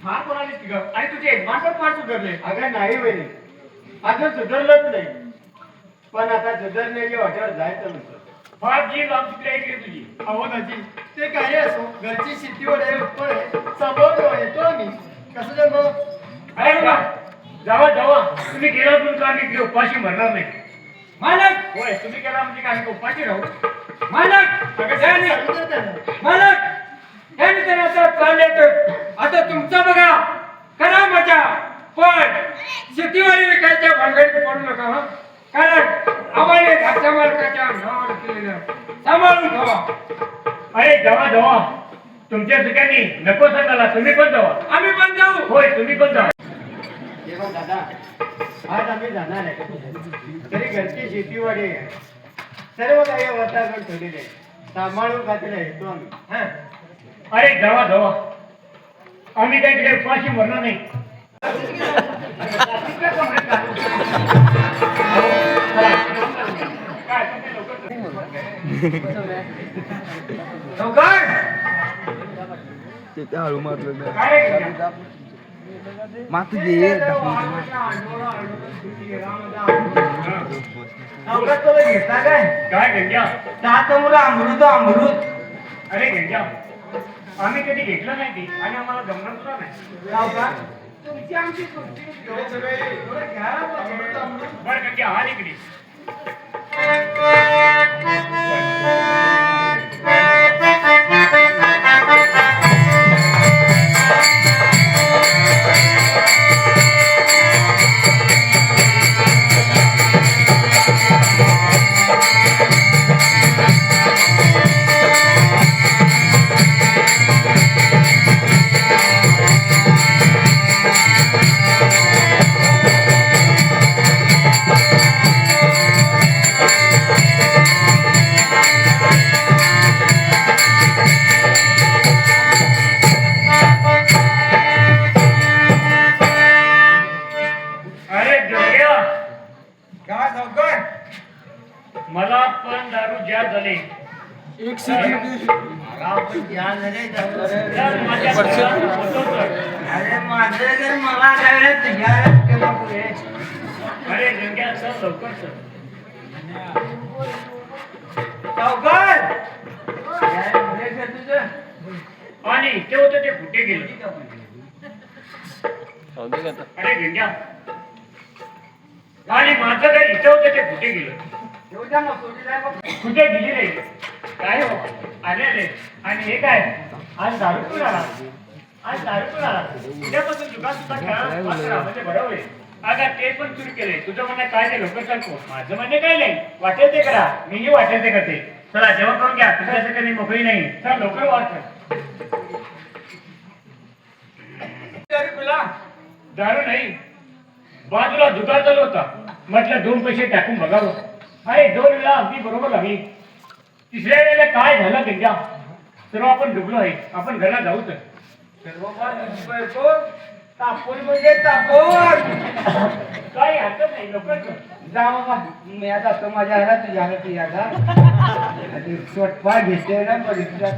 फार कोणालीच की गं? आणि तुझे यजमान पण फार सुधारले. अगं नाही वहिनी अजून सुधारलंच नाही, पण आता सुधारण्याची वाटेवर जायचं म्हणतो. फार जी लांब ऐकली तुझी. अहो दाजी ते काही असो घरची शेतीवर आहे उत्पन्न आहे सांभाळून येतो आम्ही. कसं जर मग अरे बा जावा जावा. तुम्ही गेला तुमचा आम्ही उपाशी मरणार नाही. मालक होय तुम्ही गेला म्हणजे आम्ही उपाशी राहू. मालक मालक त्याने त्याने आता चालले तर आता तुमचं बघा करा मजा पण शेतीवाडी विकायच्या भानगडीत पडू नका हा. कारण आम्हाला घरच्या मालकाच्या नावावर केलेलं सांभाळून ठेवा. अरे जावा जावा तुमच्या सगळ्यांनी नको सांगाला. तुम्ही पण जावा. आम्ही पण जाऊ. होय तुम्ही पण जावा. तेव्हा दादा आज आम्ही जाणार आहे तरी घरची शेतीवाडी आहे सर्व काही वातावरण ठेवलेले आहे सांभाळून खातीला येतो आम्ही. हा. अरे जावा जावा आम्ही काही तिकडे उपाशी मरणार नाही. हळू मारलं काय मात घे घेता काय काय गंग्या? दहा मुलं अमृत. अरे गंग्या आम्ही कधी घेतलं नाही ती आणि आम्हाला जमणार सुद्धा नाही. तुमची आमची बरं गंग्या हा इकडे. का सावकार मला पण दारू ज्या झाले एक सेकंड तर माझ्या घरात होतो तर. अरे माझं तर मला काय तुझ्या केलं पुढे अरे गंग्या सर लवकर सर. सावकार काय बोलायचं तुझं आणि ते होतं ते कुठे गेलं. अरे गंग्या आणि माझं घर इथं होतं ते कुठे गेलं. एवढ्या मसोडीला बघ. कुठे गेली रे. काय हो आले आले. आणि हे काय आज दारू पिऊन आला. आज दारू पिऊन आला. उद्यापासून जुगार सुद्धा खेळा म्हणजे बरोबर आहे. आता ते पण सुरू केले. तुझं म्हणणं काय ते लोक सांगतो. माझं म्हणणं काय नाही. वाटेल ते करा. मीही वाटेल ते करते. चला जेवण करून घ्या. तुझ्याचं कधी मोकळी नाही. चला लवकर वाट कर. दारू पिला दारू नाही. बाजूला जुगार चालू होता. म्हटलं 2 पैसे टाकून बघावं. अरे 2 वेळा अगदी बरोबर लागली. तिसऱ्या वेळेला काय झालं गंगा. सर्व आपण डुबलो आहे. आपण घरला जाऊ तर. तापून म्हणजे तापून काही हरकत नाही लवकर कर. जा बाबा मी आता तो माझ्या आला तुझ्या आला तुझ्या आता स्वतः घेते ना बघितलं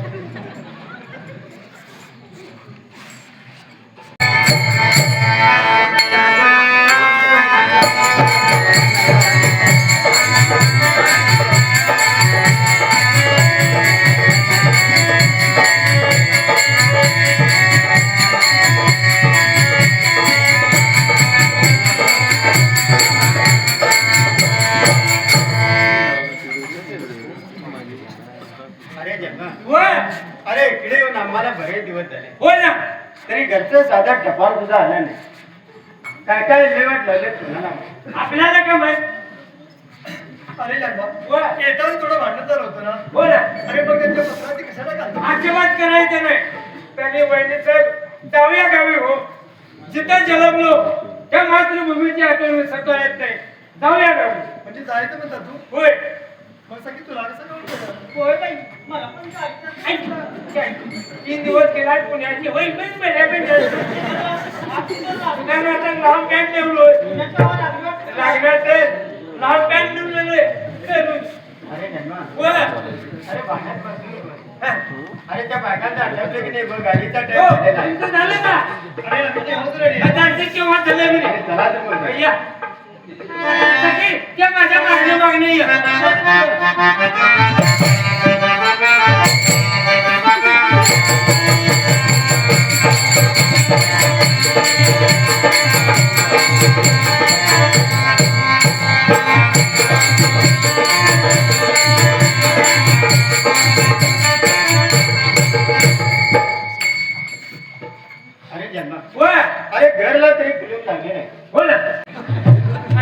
अरे जन्मा होय अरे इकडे येऊन आम्हाला बरेच दिवस झाले. होय ना तरी घरचं साधा टपाल सुद्धा आला नाही. काय काय लेवट लागले तुला ना. आपल्याला काय माहित. अरे जन्मा होय येताना थोडं भांडण झालं होतं ना. हो ना अरे मग त्यांच्या पत्रावरती कशाला घालतो. अजिबात करायचं नाही. त्यांनी वहिनीचं जाऊया गावी हो. जिथं जलमलो त्या मातृभूमीची आठवण सतत येत नाही. जाऊया गावी. म्हणजे जायचं म्हणता तू. होय मग सगळी तुला कसं कळलं. होय बाई मला पण जायचं. ऐक, 3 दिवस गेला पुण्याची होईल पण आता लहान पॅन्ट ठेवलोय. लागणार ते लहान पॅन्ट ठेवलेलं अरे जन्मा होय अरे भांडण बसलो. अरे त्या बायकांचं आठवलं की नाही बघ गाडीचा हो, टाइम झालेला आहे. तुमचं झालं का? अरे म्हणजे होत रे. आता ते केव्हा झालं अरे म्हणे? चला तुम्ही. या. सखी, त्या माझ्या मागणी ये. अरे जन्मा होय. अरे घरला तरी फिरून लागले नाही. हो ना.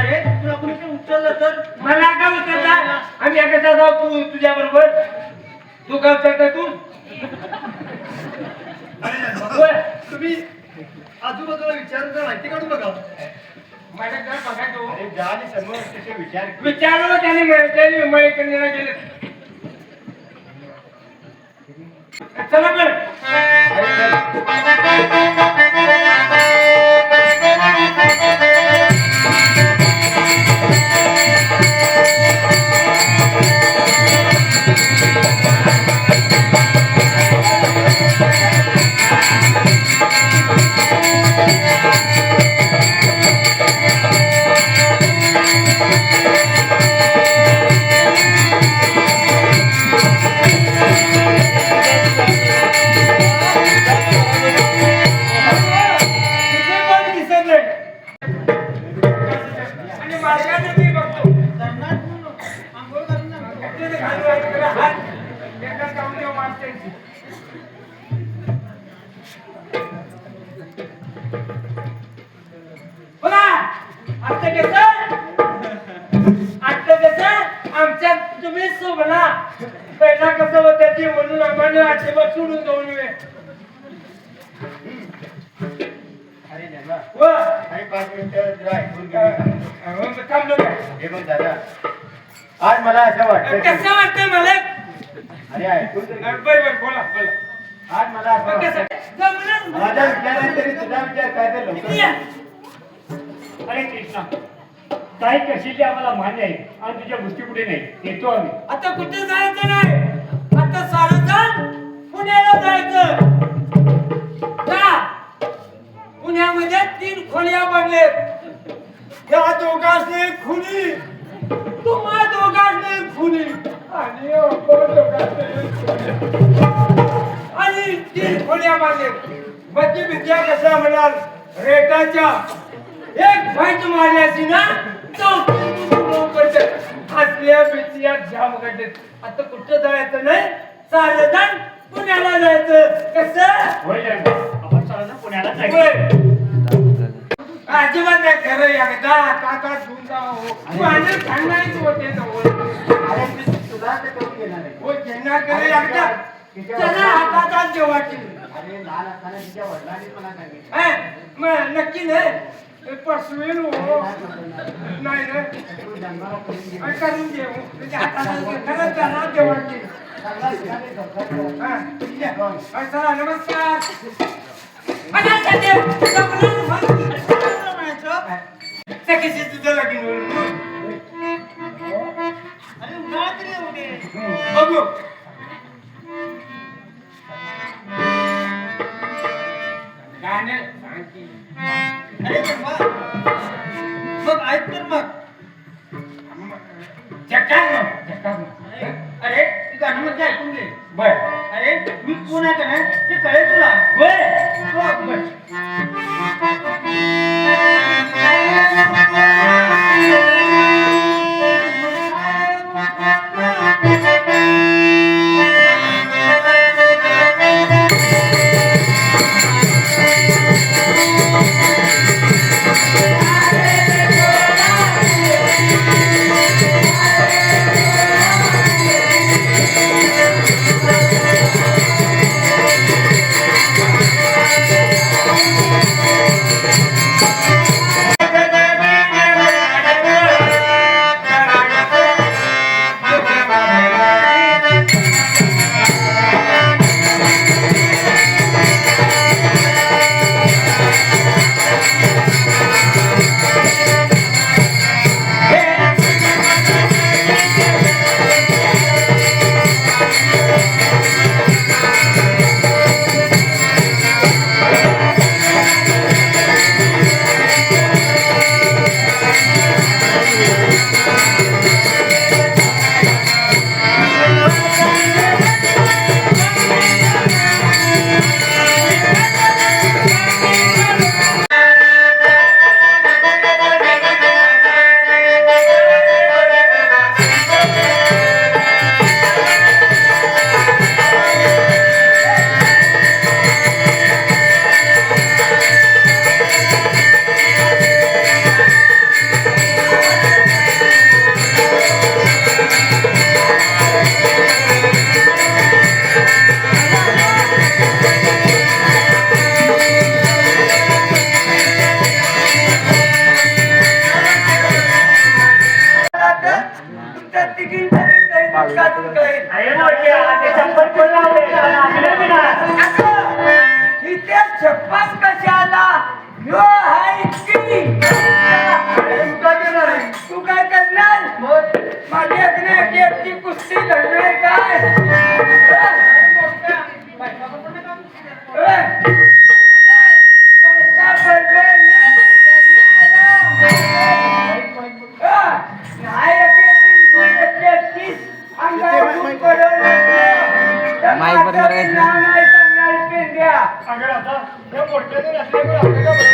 अरे तुला कोणी उचललं तर मला का उचलता. आम्ही एका जाऊ तू तुझ्या बरोबर. तू का उचलता तू. अरे जन्मा होय. तुम्ही आजूबाजूला विचारून जर माहिती काढून बघा. माझ्याकडे बघा तू. अरे जा आणि समोर तिथे विचार कर. विचारलो त्याने मैत्रिणीला गेले. चला बरं. अरे चल. तिथे पण दिसत नाही. आणि मार्गाने मी बघतो. तिथे घालू आहे तुला हात. एका काउंटीवर माणसाची. बोला. आता कसं आमच्या तुम्ही सोबला पहिला कसं होतं ते म्हणून आम्हाला अजिबात सोडून जाऊन नये. अरे जन्मा व अरे 5 मिनिटं जरा ऐकून घे. थांबलो का? हे बघ दादा आज मला असं वाटतं की- कसं वाटतंय मला. अरे ऐकून तर घे. बरोबर बोला बोला. आज मला असं कसं वाटतं जमलं? माझा विचार आहे तरी तुझा विचार काय ते लवकर या. अरे कृष्णा काय करशील ते आम्हाला मान्य आहे आणि तुझ्या गोष्टी पुढे नाही येतो आम्ही. आता कुठे जायचं नाही, आता सारं पुण्याला जायचं. पुण्यामध्ये 3 खोल्या बनलेत. त्या दोघांनी खुनी, तुम्हा दोघांनी खुनी आणि आणि 3 खोल्या बांधलेत. बच्ची विद्या कशा म्हणाल रेटाच्या एक फाईट मारल्याची ना हसल्या बिचल्या जाम गड्डेत. आता कुठं जायचं नाही, सारं पुण्याला जायचं. कसं होय जायचं. आपण सर्वजण पुण्याला जायचं. अजिबात नाही खरं. एकदा काका घेऊन जावं माझे सांगणारच होते तुला ते करून घेणार आहे. हो घेणार खरं एकदा त्याला हाताचा जेवायची. अरे लहान असताना तिच्या वडिलांनी मला सांगितलं मग नक्की नाही पसवेल हो नाही ना तू जन्माला करून घे. करून घेऊ त्याच्या हाताचा खरं त्याला जेवायची. चांगला ठिकाणी धबधबा चला नमस्कार. कशी तुझं लगीन बघू गाणं मग ऐक तर मग झकास अरे तू गाणं मध्ये ऐकून घे. बर अरे मी कोण आहे का नाही ते कळेल तुला. बर अरे मोठ्या ते चप्पल कोण लावले आपल्या बिना इथे छप्पन कशाला ह्यो हाय की तू काय करणार माझी अग्नी एकटी कुस्ती घडणार काय पैसा पडला माईक बंद करायचं. अगं आता या मोठ्याने रस्त्यावर आपल्याला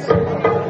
Thank you.